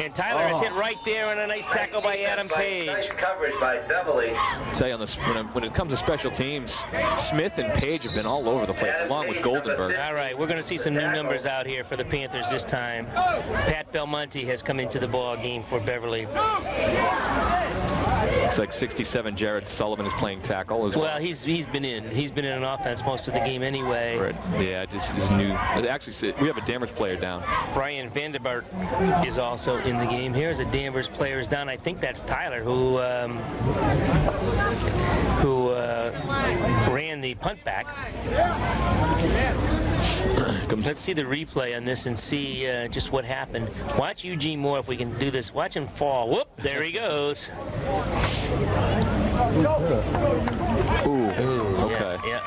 And Tyler is hit right there on a nice tackle by Adam Page. Nice coverage by Beverly. I'll tell you, when it comes to special teams, Smith and Page have been all over the place, along with Goldenberg. All right, we're going to see some new numbers out here for the Panthers this time. Pat Belmonte has come into the ball game for Beverly. Looks like 67 Jared Sullivan is playing tackle as well. Well, he's been in. He's been in on offense most of the game anyway. Right. Yeah, just is new. Actually, we have a Danvers player down. Brian Vanderbart is also in the game. Here's a Danvers player is down. I think that's Tyler who ran the punt back. Let's see the replay on this and see just what happened. Watch Eugene Moore if we can do this. Watch him fall. Whoop! There he goes. Ooh. Okay. Yeah.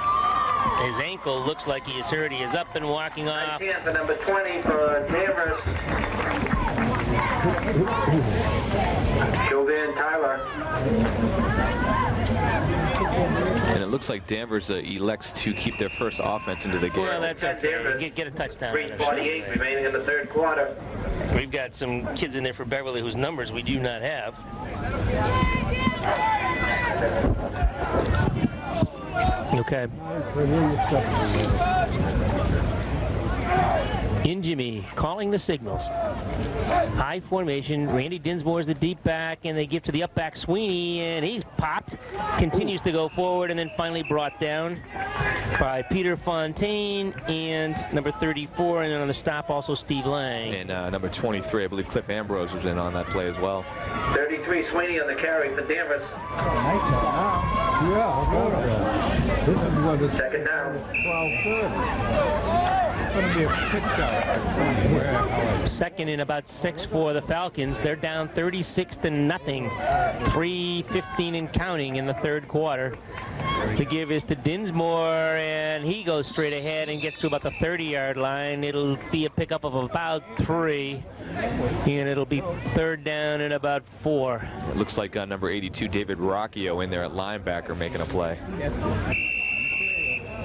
His ankle looks like he is hurt. He is up and walking off. For number 20 for Danvers. Chauvin Tyler. And it looks like Danvers elects to keep their first offense into the game. Well, that's okay. Get a touchdown. 3:48 remaining in the third quarter. We've got some kids in there for Beverly whose numbers we do not have. Okay. In Jimmy, calling the signals. High formation. Randy Dinsmore is the deep back, and they give to the up back Sweeney, and he's popped. Continues to go forward, and then finally brought down by Peter Fontaine and number 34, and then on the stop also Steve Lang. And number 23, I believe Cliff Ambrose was in on that play as well. 33 Sweeney on the carry for Danvers. Nice. Yeah, this is what it's Second down. 12:30. It's going to be a pick shot. Second and about 6 for the Falcons. They're down 36-0. 3:15 and counting in the third quarter. The give is to Dinsmore, and he goes straight ahead and gets to about the 30-yard line. It'll be a pickup of about 3, and it'll be third down and about 4. It looks like number 82, David Rocchio, in there at linebacker making a play.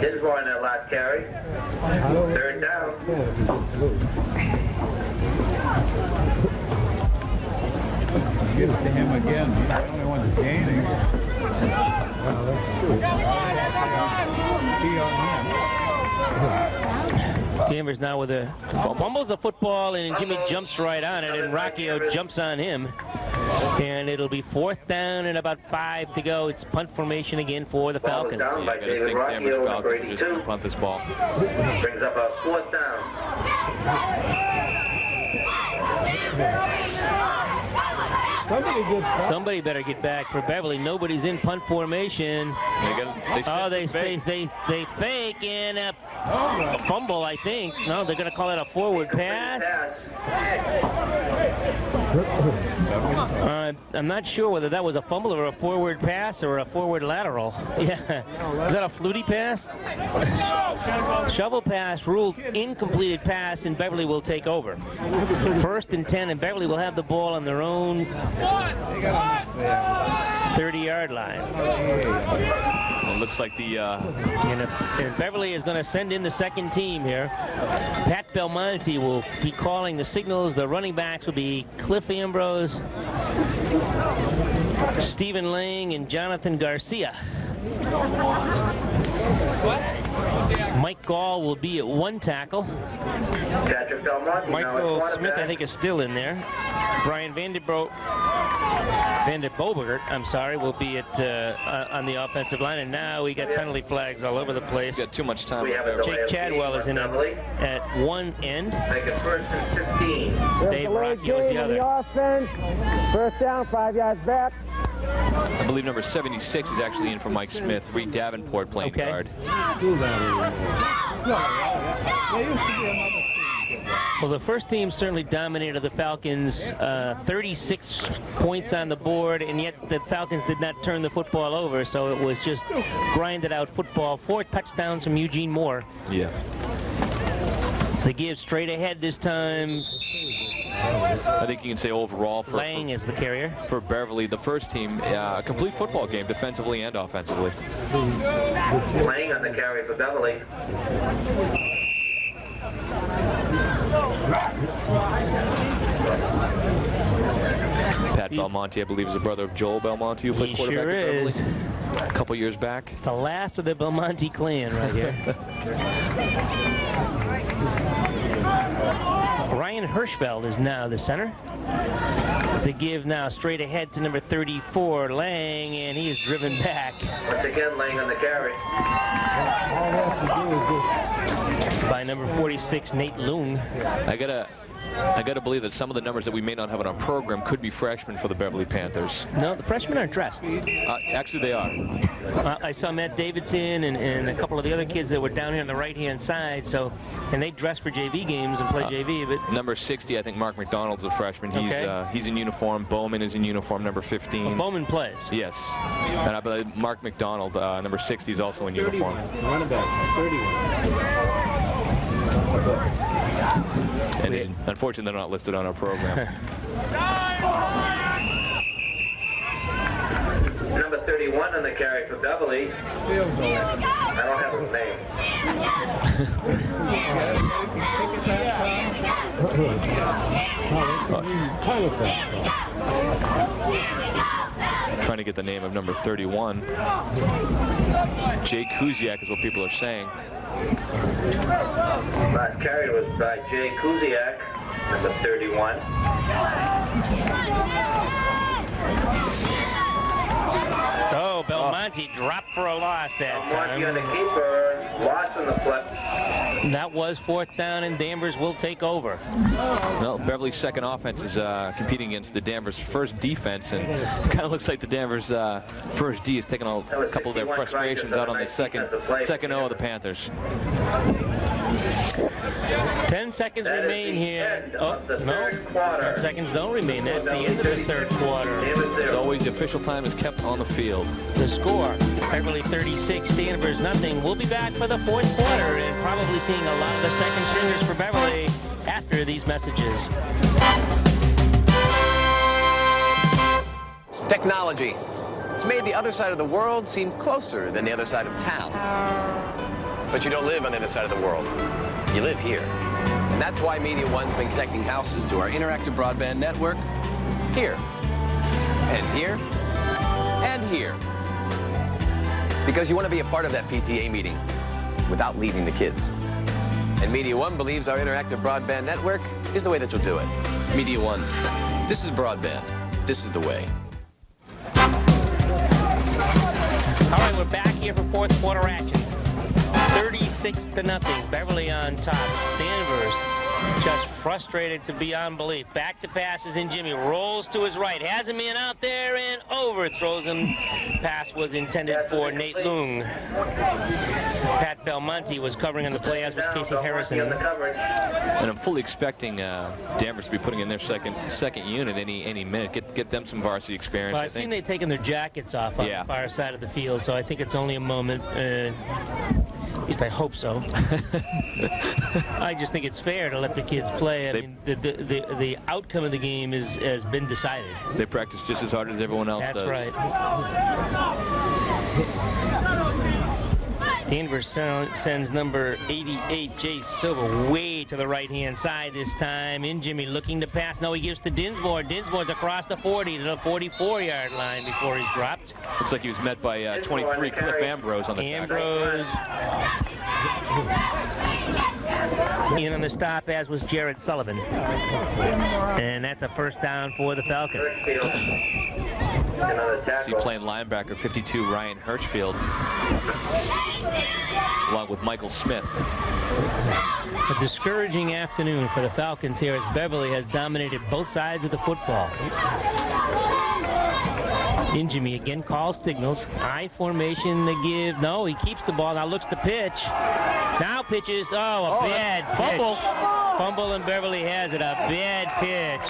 Dinsmore in that last carry. Third down. Give it to him again. He's the only one gaining. Danvers now with a fumbles the football, and Jimmy jumps right on it, and Rocchio jumps on him. And it'll be fourth down and about 5 to go. It's punt formation again for the Falcons. So you got to think Danvers Falcons just going to punt this ball. Brings up a fourth down. Somebody better get back for Beverly. Nobody's in punt formation. They fake and a fumble, I think. No, they're going to call it a forward pass. I'm not sure whether that was a fumble or a forward pass or a forward lateral. Yeah. Is that a flutie pass? Shovel pass ruled incompleted pass, and Beverly will take over. 1st and 10, and Beverly will have the ball on their own 30-yard line. It looks like the... And Beverly is going to send in the second team here. Pat Belmonte will be calling the signals. The running backs will be Cliff Ambrose, Stephen Lang, and Jonathan Garcia. Mike Gall will be at 1 tackle. Michael Smith, I think, is still in there. Brian Vanderboegert, I'm sorry, will be at on the offensive line. And now we got penalty flags all over the place. Got too much time. Jake Chadwell is in at one end. Make it 1st and 15. Dave Rockio is the other. Offense. 1st down, 5 yards back. I believe number 76 is actually in for Mike Smith. Reed Davenport playing guard. Well, the first team certainly dominated the Falcons, 36 points on the board, and yet the Falcons did not turn the football over, so it was just grinded out football. 4 touchdowns from Eugene Moore. Yeah. They give straight ahead this time. I think you can say overall for Lang is the carrier. For Beverly, the first team, a complete football game, defensively and offensively. Lang on the carry for Beverly. Pat Belmonte, I believe, is the brother of Joel Belmonte, who played quarterback at Beverly a couple years back. The last of the Belmonte clan right here. Ryan Hirschfeld is now the center. They give now straight ahead to number 34, Lang, and he is driven back. Once again, Lang on the carry. By number 46, Nate Loon. I gotta believe that some of the numbers that we may not have on our program could be freshmen for the Beverly Panthers. No, the freshmen aren't dressed. Actually, they are. I saw Matt Davidson and a couple of the other kids that were down here on the right-hand side. So, and they dress for JV games and play JV. But number 60, I think Mark McDonald's a freshman. He's in uniform. Bowman is in uniform. Number 15. Well, Bowman plays. Yes, and I believe Mark McDonald, number 60, is also in uniform. Running back, 31. And unfortunately, they're not listed on our program. Number 31 on the carry for Beverly. I don't have his name. Trying to get the name of number 31. Jay Kuziak is what people are saying. Last carry was by Jay Kuziak, number 31. Oh, Belmonte dropped for a loss that time. Belmonte on the keeper, loss on the flip. That was 4th down, and Danvers will take over. Well, Beverly's second offense is competing against the Danvers first defense, and kind of looks like the Danvers first D is taking a couple of their frustrations out on the second O of the Panthers. 10 seconds remain here. Oh, no, 10 seconds don't remain. That's the end of the 3rd quarter. As always, the official time is kept on the field. The score, Beverly 36, Danvers nothing. We'll be back for the 4th quarter and probably seeing a lot of the second stringers for Beverly after these messages. Technology. It's made the other side of the world seem closer than the other side of town. But you don't live on the other side of the world. You live here. And that's why Media One's been connecting houses to our interactive broadband network here. And here. And here. Because you want to be a part of that PTA meeting without leaving the kids. And Media One believes our interactive broadband network is the way that you'll do it. Media One, this is broadband. This is the way. All right, we're back here for 4th quarter action. 36-0, Beverly on top. Danvers Just frustrated to beyond belief. Back to passes in Jimmy. Rolls to his right. Has a man out there and overthrows him. Pass was intended for Nate Lung. Pat Belmonte was covering on the play, as was Casey Harrison. And I'm fully expecting Danvers to be putting in their second unit any minute. Get them some varsity experience. Well, I I've think. seen they've taken their jackets off on the far side of the field, so I think it's only a moment. At least I hope so. I just think it's fair to let the kids play. I mean, the outcome of the game has been decided. They practice just as hard as everyone else does. That's right. Danvers sends number 88, Jay Silva, way to the right-hand side this time. In Jimmy looking to pass. No, he gives to Dinsmore. Dinsmore's across the 40 to the 44-yard line before he's dropped. Looks like he was met by 23 Cliff Ambrose on the Ambrose in on the stop, as was Jared Sullivan. And that's a first down for the Falcons. See playing linebacker 52 Ryan Hirschfield along with Michael Smith. A discouraging afternoon for the Falcons here, as Beverly has dominated both sides of the football. Injimi again calls signals. I formation to give. No, he keeps the ball. Now looks to pitch. Now pitches. Oh, a bad fumble. Fumble, and Beverly has it. A bad pitch.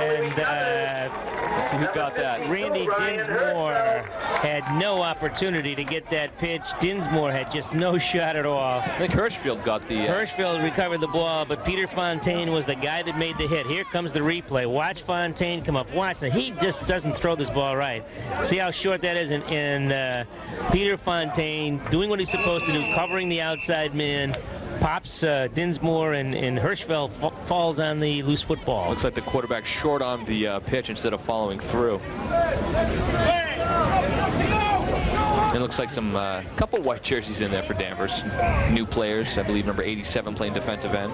And let's see who got that. Randy Dinsmore had no opportunity to get that pitch. Dinsmore had just no shot at all. I think Hirschfield got the... Hirschfield recovered the ball, but Peter Fontaine was the guy that made the hit. Here comes the replay. Watch Fontaine come up. Watch. Now, he just doesn't throw this ball right. See how short that is? And Peter Fontaine doing what he's supposed to do, covering the outside man. Pops Dinsmore, and Hirschfeld falls on the loose football. Looks like the quarterback short on the pitch instead of following through. It looks like some couple white jerseys in there for Danvers. New players, I believe number 87 playing defensive end.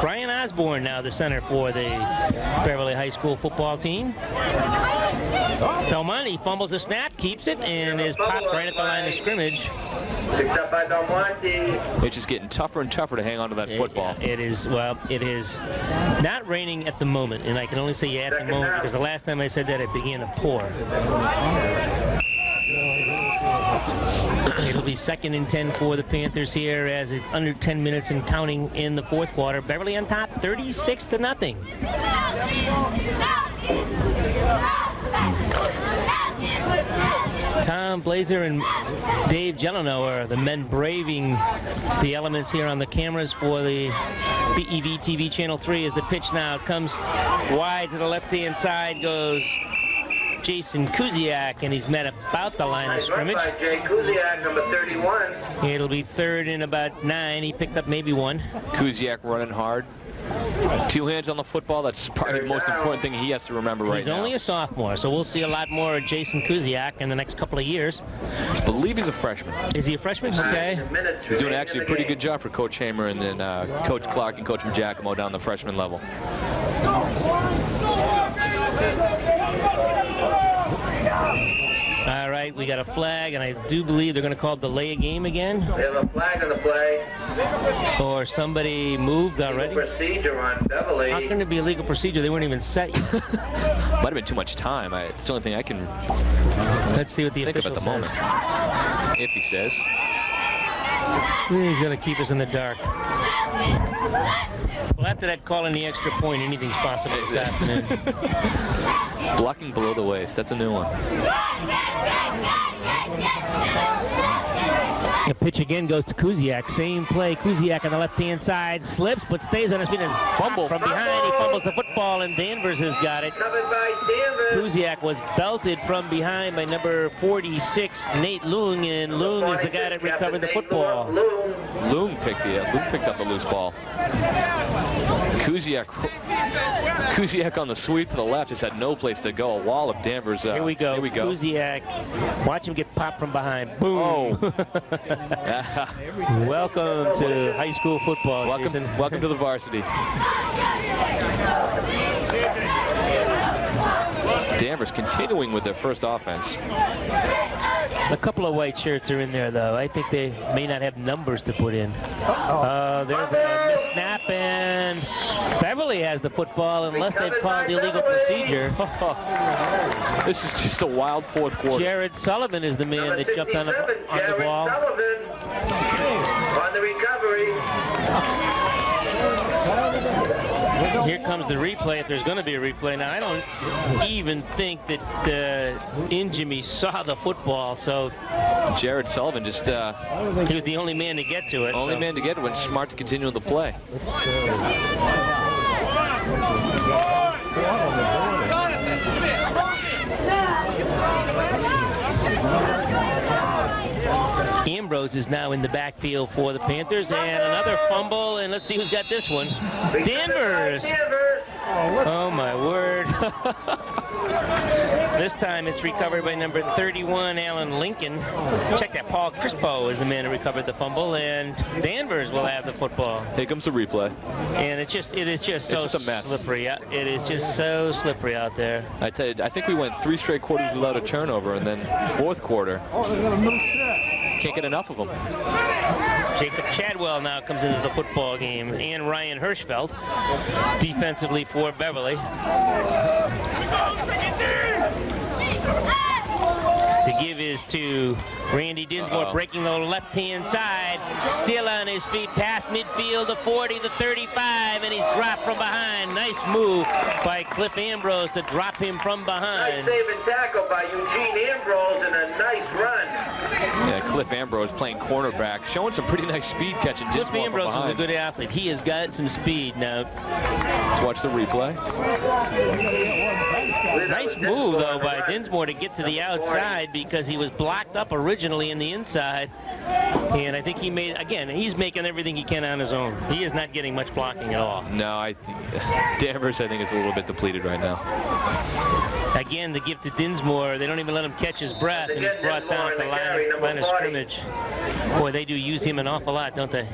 Brian Osborne now the center for the Beverly High School football team. Belmonte fumbles the snap, keeps it, and is popped right at the line of scrimmage. Picked up by Belmonte. It's just getting tougher and tougher to hang on to that football. It is not raining at the moment, and I can only say at the moment because the last time I said that it began to pour. It'll be 2nd and 10 for the Panthers here, as it's under 10 minutes and counting in the fourth quarter. Beverly on top, 36-0. Tom Blaser and Dave Gelineau are the men braving the elements here on the cameras for the BEV-TV Channel 3, as the pitch now comes wide to the left-hand side, goes Jason Kuziak, and he's met about the line of scrimmage. By Jay Kuziak, number 31. It'll be 3rd and about 9. He picked up maybe 1. Kuziak running hard. 2 hands on the football. That's probably the most important thing he has to remember right now. He's only a sophomore, so we'll see a lot more of Jason Kuziak in the next couple of years. I believe he's a freshman. Is he a freshman? Okay. He's doing actually a pretty good job for Coach Hamer and then Coach Clark and Coach Giacomo down the freshman level. All right, we got a flag, and I do believe they're going to call it delay a game again. We have a flag on the play. Or somebody moved already. Legal procedure on Beverly. How can it be a legal procedure? They weren't even set yet. Might have been too much time. It's the only thing I can Let's see what the think of official at the says. moment. If he says. He's going to keep us in the dark. Well, after that call in the extra point, anything's possible this afternoon. Blocking below the waist. That's a new one. The pitch again goes to Kuziak. Same play. Kuziak on the left-hand side slips, but stays on his feet. Fumble from behind. He fumbles the football, and Danvers has got it. Covered by Danvers. Kuziak was belted from behind by number 46, Nate Lung, and Lung is the guy that recovered the football. Lung picked up the loose ball. Kuziak on the sweep to the left just had no place to go. A wall of Danvers. Here we go. Kuziak. Watch him get popped from behind. Boom. Oh. Welcome to high school football, Jason. Welcome to the varsity. Danvers continuing with their first offense. A couple of white shirts are in there, though. I think they may not have numbers to put in. There's a missed snap, and Beverly has the football unless they've called the illegal procedure. This is just a wild fourth quarter. Jared Sullivan is the man that jumped on the ball. Sullivan on the recovery. Here comes the replay, if there's going to be a replay. Now, I don't even think that Injimi saw the football, so... Jared Sullivan just... he was the only man to get to it. Only man to get to it, and smart to continue the play. Ambrose is now in the backfield for the Panthers, and another fumble, and let's see who's got this one. Danvers! Oh, my word. This time it's recovered by number 31, Alan Lincoln. Check that, Paul Crispo is the man who recovered the fumble, and Danvers will have the football. Here comes the replay. And it is just so slippery. It is just so slippery out there. I tell you, I think we went 3 straight quarters without a turnover, and then fourth quarter, can't get enough of them. Jacob Chadwell now comes into the football game, and Ryan Hirschfeld defensively for Beverly. The give is to Randy Dinsmore, breaking the left-hand side, still on his feet, past midfield, the 40, the 35, and he's dropped from behind. Nice move by Cliff Ambrose to drop him from behind. Nice save and tackle by Eugene Ambrose, and a nice run. Yeah, Cliff Ambrose playing cornerback, showing some pretty nice speed catching Dinsmore Cliff Ambrose from is a good athlete. He has got some speed now. Let's watch the replay. Nice move, though, by Dinsmore to get to the outside because he was blocked up originally in the inside. And I think he made, again, he's making everything he can on his own. He is not getting much blocking at all. No, Danvers, I think, is a little bit depleted right now. Again, the give to Dinsmore. They don't even let him catch his breath, and he's brought down at the line of scrimmage. Boy, they do use him an awful lot, don't they?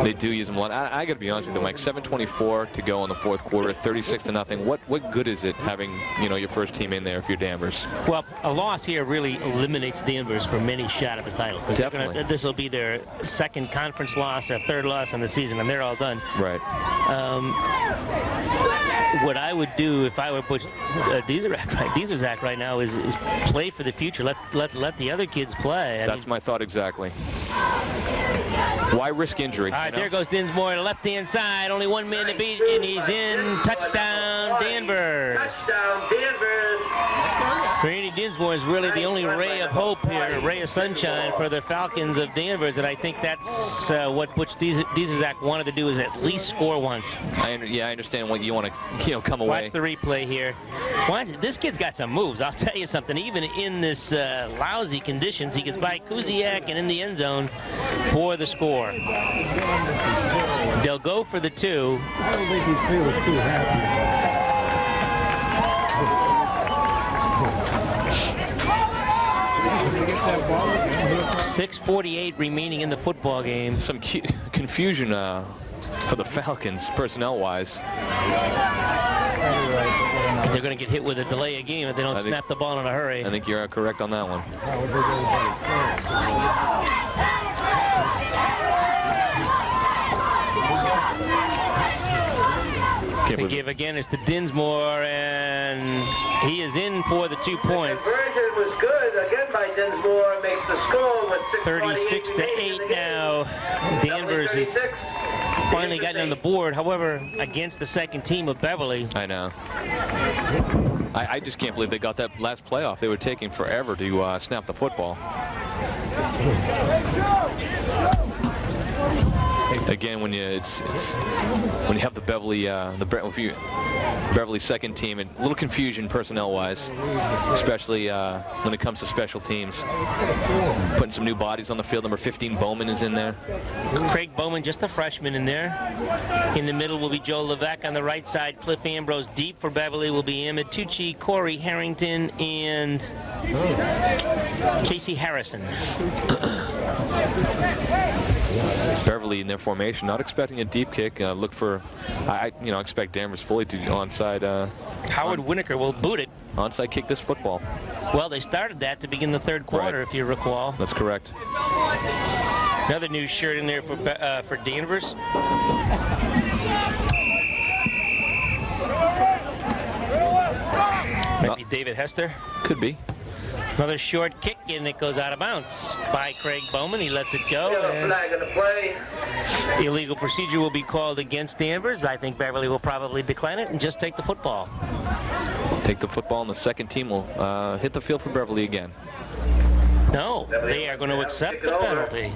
They do use him a lot. I got to be honest with you, Mike. 7:24 to go in the fourth quarter, 36-0. What good is it having your first team in there if you're Danvers? Well, a loss here really eliminates Danvers from any shot at the title. Definitely. This will be their second conference loss, their third loss in the season, and they're all done. Right. What I would do if I were Butch Dieserzak right now is play for the future. Let the other kids play. That's my thought exactly. Why risk injury? All right, there goes Dinsmore to the left-hand side. Only one man to beat, and he's in. Touchdown, Danvers. Touchdown, Danvers. Randy Dinsmore is really the only ray of hope here, a ray of sunshine for the Falcons of Danvers, and I think that's what Butch Dieserzak wanted to do, is at least score once. I understand what you want to come away. Watch the replay here. This kid's got some moves. I'll tell you something. Even in this lousy conditions, he gets by Kuziak and in the end zone for the score. They'll go for the 2. I don't think he feels too happy. 6:48 remaining in the football game. Some confusion for the Falcons, personnel-wise. They're going to get hit with a delay of game if they don't snap the ball in a hurry. I think you're correct on that one. The give again is to Dinsmore, and he is in for the 2 points. The conversion was good again by Dinsmore. Makes the score with 36-8 now. Danvers has finally gotten on the board. However, against the second team of Beverly. I know. I just can't believe they got that last playoff. They were taking forever to snap the football. Again, when you have the Beverly Beverly second team, and a little confusion personnel-wise, especially when it comes to special teams. Putting some new bodies on the field. Number 15 Bowman is in there. Craig Bowman, just a freshman in there. In the middle will be Joe Levesque. On the right side, Cliff Ambrose. Deep for Beverly will be Emmett Tucci, Corey Harrington, and Casey Harrison. Beverly in their formation, not expecting a deep kick. Look for, I expect Danvers fully to onside. Howard Winokur will boot it. Onside kick this football. Well, they started that to begin the third quarter, Right. if you recall. That's correct. Another new shirt in there for Danvers. Might be David Hester. Could be. Another short kick, and it goes out of bounds by Craig Bowman. He lets it go. We have a And flag in the play. illegal procedure will be called against Danvers. I think Beverly will probably decline it and just take the football. Take the football, and the second team will hit the field for Beverly again. No, they are going to accept the penalty.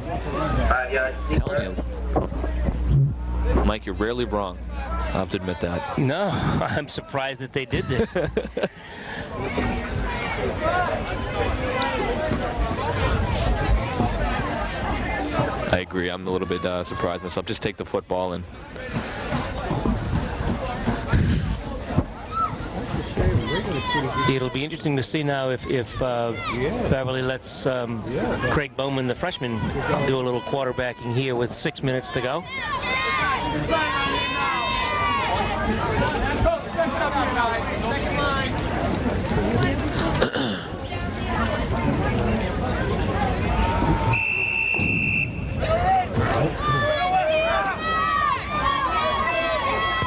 5 yards Telling deeper. you. Mike, you're rarely wrong. I have to admit that. No, I'm surprised that they did this. I agree. I'm a little bit surprised myself. Just take the football and. It'll be interesting to see now if Beverly lets Craig Bowman, the freshman, do a little quarterbacking here with 6 minutes to go.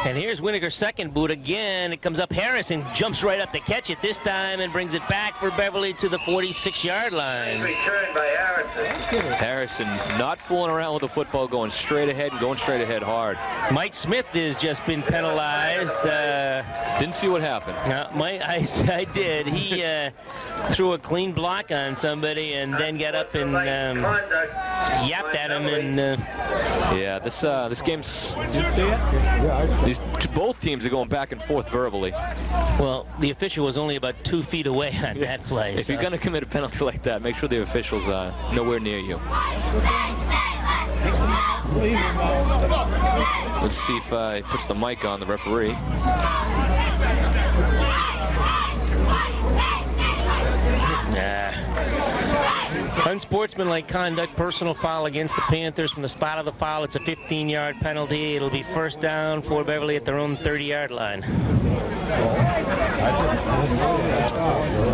And here's Winokur's second boot again. It comes up Harrison, jumps right up to catch it this time and brings it back for Beverly to the 46-yard line. Returned by Harrison. Harrison not fooling around with the football, going straight ahead and going straight ahead hard. Mike Smith has just been penalized. Didn't see what happened. I did. He threw a clean block on somebody and then got up and yapped at him. And yeah, this game's. Both teams are going back and forth verbally. well, the official was only about 2 feet away on that play. If you're going to commit a penalty like that, make sure the official's nowhere near you. Let's see if he puts the mic on the referee. Unsportsmanlike conduct, personal foul against the Panthers. From the spot of the foul, it's a 15-yard penalty. It'll be first down for Beverly at their own 30-yard line.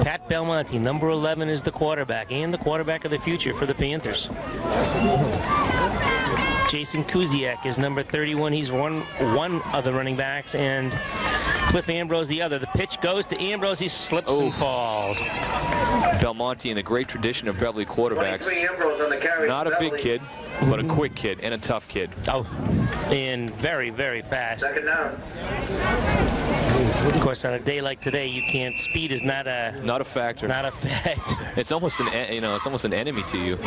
Pat Belmonte, number 11, is the quarterback and the quarterback of the future for the Panthers. Jason Kuziak is number 31. He's one of the running backs, and Cliff Ambrose the other. The pitch goes to Ambrose. He slips and falls. Belmonte in the great tradition of Beverly quarterbacks. 23 Ambrose on the carry. Not a big kid, but a quick kid and a tough kid. Oh, and very, very fast. Second down. Of course, on a day like today, speed is not a factor. Not a factor. It's almost it's almost an enemy to you.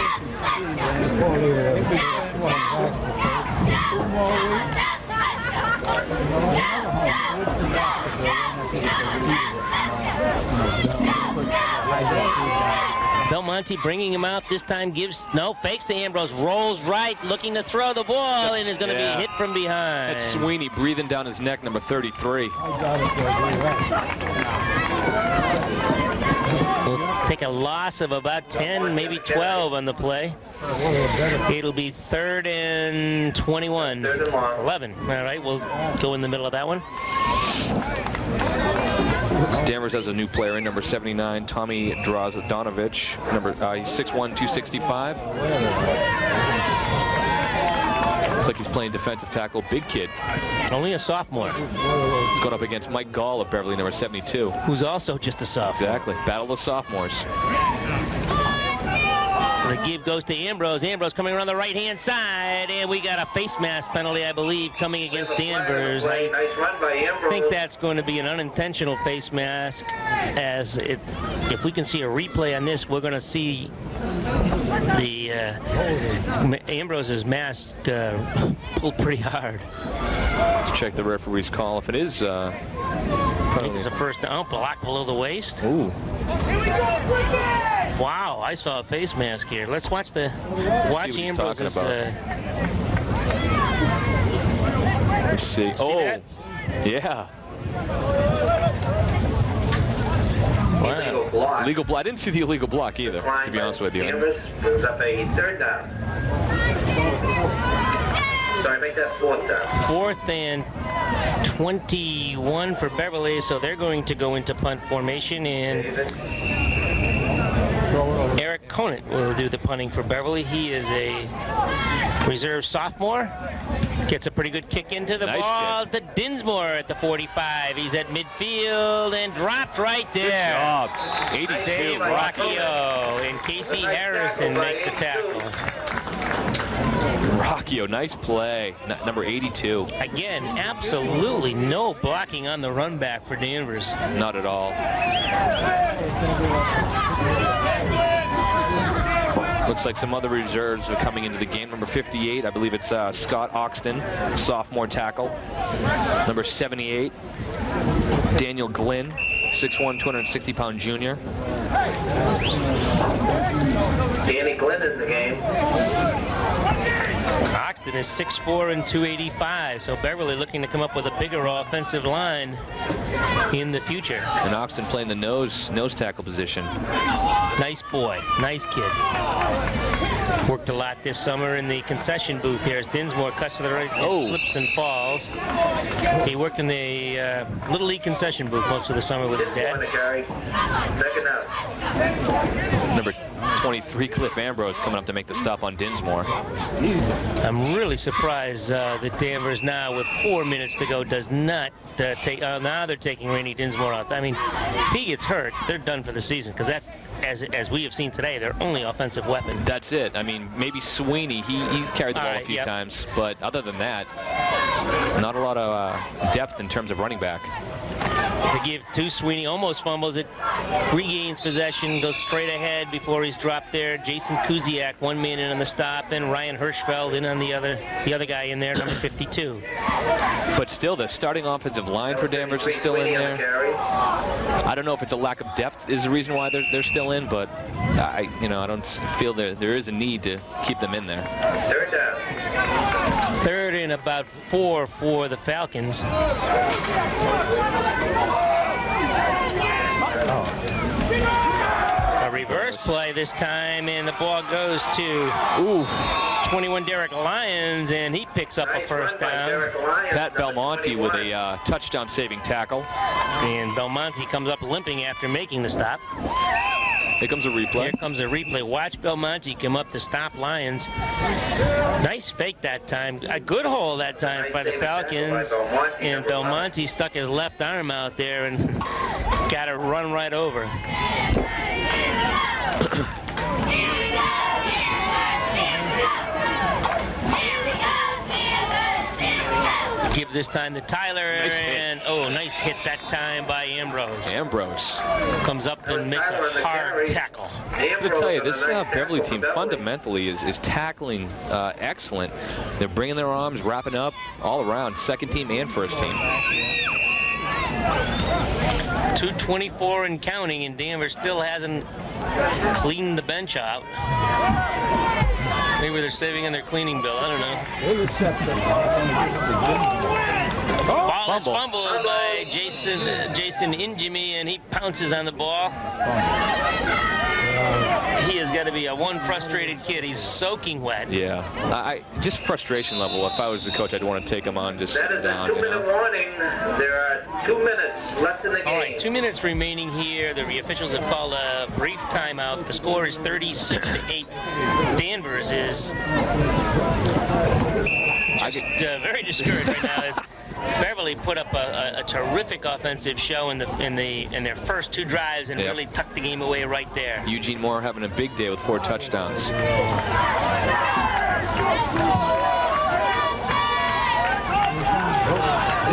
Belmonte bringing him out this time, fakes to Ambrose, rolls right, looking to throw the ball, and is going to be hit from behind. That's Sweeney breathing down his neck, number 33. We'll take a loss of about 10, maybe 12 on the play. It'll be 3rd and 21. 11. All right, we'll go in the middle of that one. Danvers has a new player in, number 79, Tommy Drazodanovich. He's 6'1", 265. Looks like he's playing defensive tackle. Big kid. Only a sophomore. He's going up against Mike Gall of Beverly, number 72. Who's also just a sophomore. Exactly. Battle of sophomores. The give goes to Ambrose. Ambrose coming around the right-hand side, and we got a face mask penalty, I believe, coming against Danvers. Nice run by Ambrose. I think that's going to be an unintentional face mask, as if we can see a replay on this, we're going to see the Ambrose's mask pulled pretty hard. Let's check the referee's call. If it is, I think it's a first down, block below the waist. Ooh. Wow, I saw a face mask here. Let's watch Ambrose's. Let's see. That? Yeah. Wow. Illegal block. Illegal block. I didn't see the illegal block either, to be honest with you. Danvers brings up a 3rd down. sorry, make that 4th down. 4th and 21 for Beverly, so they're going to go into punt formation, and Eric Conant will do the punting for Beverly. He is a reserve sophomore. Gets a pretty good kick into the ball to Dinsmore at the 45. He's at midfield and dropped right there. Good job. 82. Dave Rocchio and Casey Harrison make the tackle. Rocchio, nice play. Number 82. Again, absolutely no blocking on the run back for Danvers. Not at all. Looks like some other reserves are coming into the game. Number 58, I believe it's Scott Oxton, sophomore tackle. Number 78, Daniel Glynn, 6'1", 260-pound junior. Danny Glynn in the game. Oxton is 6'4" and 285, so Beverly looking to come up with a bigger offensive line in the future. And Oxton playing the nose tackle position. Nice boy, nice kid. Worked a lot this summer in the concession booth here as Dinsmore cuts to the right and slips and falls. He worked in the Little League concession booth most of the summer with his dad. Second out. Number 23, Cliff Ambrose, coming up to make the stop on Dinsmore. I'm really surprised that Danvers now, with 4 minutes to go, does not take. Now they're taking Randy Dinsmore out. I mean, if he gets hurt, they're done for the season, because that's, as we have seen today, their only offensive weapon. That's it. I mean, maybe Sweeney, he's carried the ball a few times, but other than that, not a lot of depth in terms of running back. To give to Sweeney, almost fumbles it, regains possession, goes straight ahead before he's dropped there. Jason Kuziak, 1 man in on the stop, and Ryan Hirschfeld in on the other guy in there, number 52. But still, the starting offensive line for Danvers is still in there. I don't know if it's a lack of depth is the reason why they're still in, but I don't feel there is a need to keep them in there. Third down. 3rd and about 4 for the Falcons. A reverse play this time, and the ball goes to 21 Derek Lyons, and he picks up a first down. Pat Belmonte with a touchdown-saving tackle. And Belmonte comes up limping after making the stop. Here comes a replay. Here comes a replay. Watch Belmonte come up to stop Lyons. Nice fake that time. A good hole that time by the Falcons. And Belmonte stuck his left arm out there and got it run right over. Give this time to Tyler, and nice hit that time by Ambrose. Ambrose Comes up and makes a hard tackle. I gotta tell you, this Beverly team fundamentally is tackling excellent. They're bringing their arms, wrapping up all around, second team and first team. 2:24 and counting, and Danvers still hasn't cleaned the bench out. Maybe they're saving in their cleaning bill. I don't know. Ball is fumbled by Jason Injimi, and he pounces on the ball. He has got to be one frustrated kid. He's soaking wet. Yeah, just frustration level. If I was the coach, I'd want to take him on just That is down. a 2-minute warning. There are 2 minutes left in the game. All right, 2 minutes remaining here. The officials have called a brief timeout. The score is 36-8. Danvers is very discouraged right now. As Beverly put up a terrific offensive show in their first 2 drives and really tucked the game away right there. Eugene Moore having a big day with 4 touchdowns.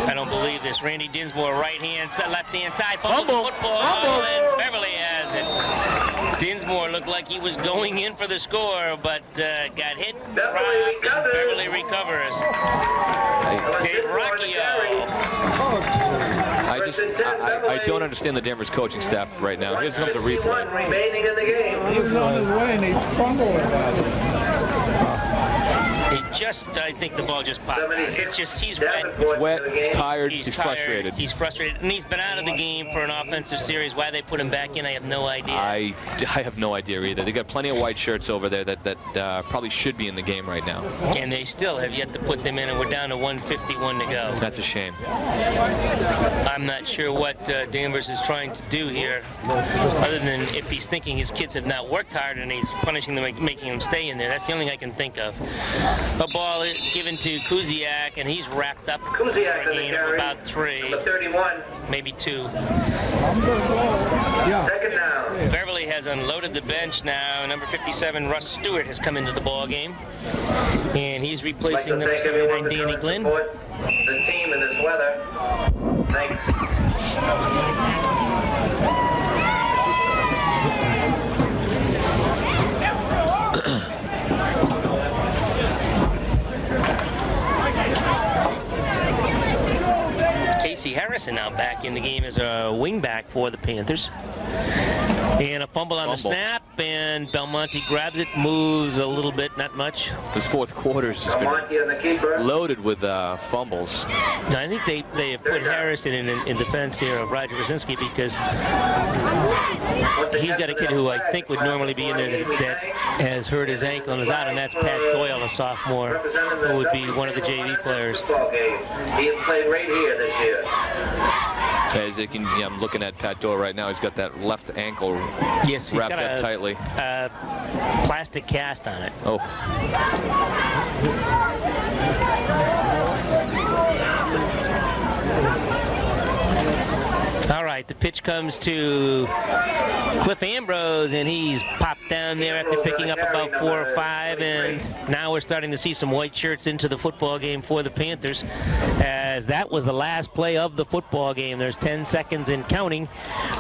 I don't believe this. Randy Dinsmore, right-hand side, left-hand side, fumbles the football, and Beverly has it. Dinsmore looked like he was going in for the score, but got hit. Beverly recovers. Dave Rocchio. I don't understand the Danvers coaching staff right now. Here's comes the replay. Remaining in the game. He was on his way and he fumbled. I think the ball just popped. It's just, he's wet. He's wet, he's tired, he's frustrated. He's frustrated, and he's been out of the game for an offensive series. Why they put him back in, I have no idea. I have no idea either. They got plenty of white shirts over there that probably should be in the game right now. And they still have yet to put them in, and we're down to 1:51 to go. That's a shame. I'm not sure what Danvers is trying to do here, other than if he's thinking his kids have not worked hard and he's punishing them, making them stay in there. That's the only thing I can think of. A ball given to Kuziak, and he's wrapped up for a gain of about 3, Number 31. maybe 2. Second down. Beverly has unloaded the bench now. Number 57, Russ Stewart, has come into the ball game, and he's replacing number 79, Danny Glynn. The team in this weather. Thanks. Casey Harrison now back in the game as a wingback for the Panthers. And a fumble on the snap, and Belmonte grabs it, moves a little bit, not much. This fourth quarter has just been loaded with fumbles. I think they have put Harrison in defense here of Roger Brzezinski, because he's got a kid who I think would normally be in there that has hurt his ankle and is out, and that's Pat Doyle, a sophomore, who would be one of the JV players. He has played right here this year. As you can, I'm looking at Pat Doyle right now. He's got that left ankle wrapped up tightly. Plastic cast on it. Oh. All right, the pitch comes to Cliff Ambrose, and he's popped down there after picking up about 4 or 5, and now we're starting to see some white shirts into the football game for the Panthers, as that was the last play of the football game. There's 10 seconds and counting.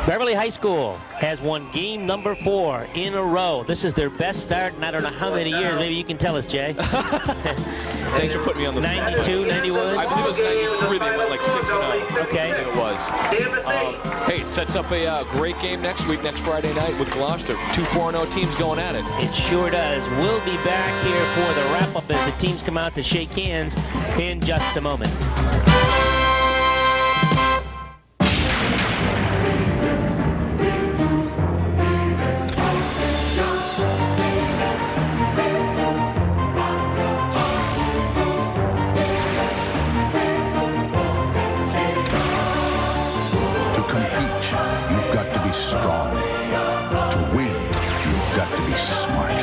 Beverly High School has won game number 4 in a row. This is their best start in I don't know how many years. Maybe you can tell us, Jay. Thanks for putting me on the 92, 91? I believe it was 93. They went like 6-0. Okay. I think it was. Hey, it sets up a great game next week, next Friday night with Gloucester. 2 4-0 teams going at it. It sure does. We'll be back here for the wrap-up as the teams come out to shake hands in just a moment. Strong. To win, you've got to be smart.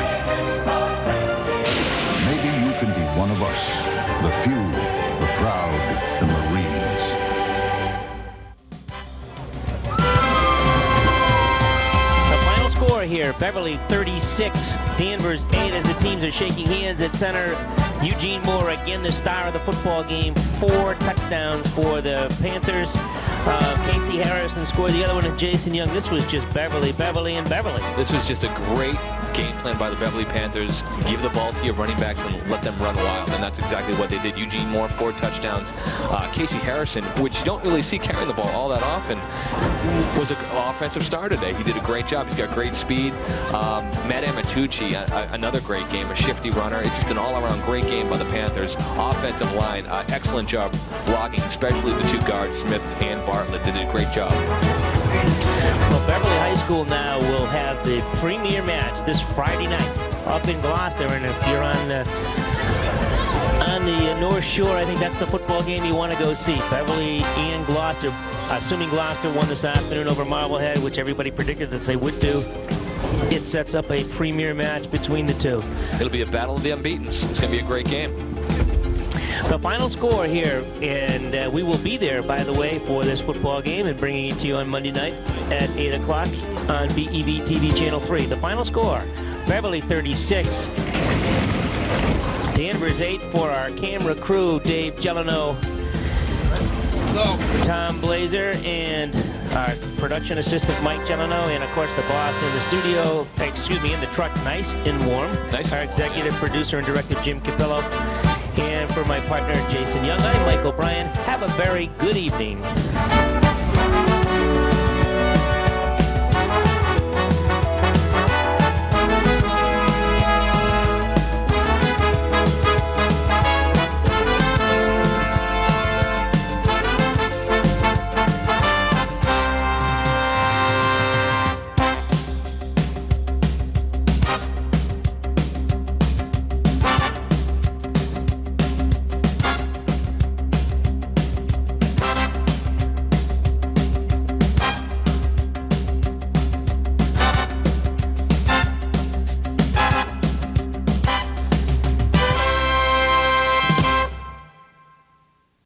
Maybe you can be one of us, the few, the proud, the Marines. The final score here, Beverly 36, Danvers 8, as the teams are shaking hands at center. Eugene Moore, again the star of the football game, 4 touchdowns for the Panthers. Casey Harrison scored the other one, and Jason Young. This was just Beverly, and Beverly. This was just a great game plan by the Beverly Panthers. Give the ball to your running backs and let them run wild, and that's exactly what they did. Eugene Moore, 4 touchdowns. Casey Harrison, which you don't really see carrying the ball all that often, was an offensive star today. He did a great job. He's got great speed. Matt Amatucci, another great game, a shifty runner. It's just an all-around great game by the Panthers. Offensive line, excellent job blocking, especially the 2 guards, Smith and Bartlett. They did a great job. Well, Beverly High School now will have the premier match this Friday night up in Gloucester, and if you're on the North Shore, I think that's the football game you want to go see. Beverly and Gloucester, assuming Gloucester won this afternoon over Marblehead, which everybody predicted that they would do. It sets up a premier match between the 2. It'll be a battle of the unbeatens. It's going to be a great game. The final score here, and we will be there, by the way, for this football game and bringing it to you on Monday night at 8 o'clock on BEV-TV Channel 3. The final score, Beverly 36, Danvers 8 for our camera crew, Dave Gelineau, Tom Blaser, and our production assistant, Mike Gelineau, and, of course, the boss in the studio, in the truck, nice and warm. Nice. Our executive producer and director, Jim Capillo. And for my partner, Jason Young, I'm Mike O'Brien. Have a very good evening.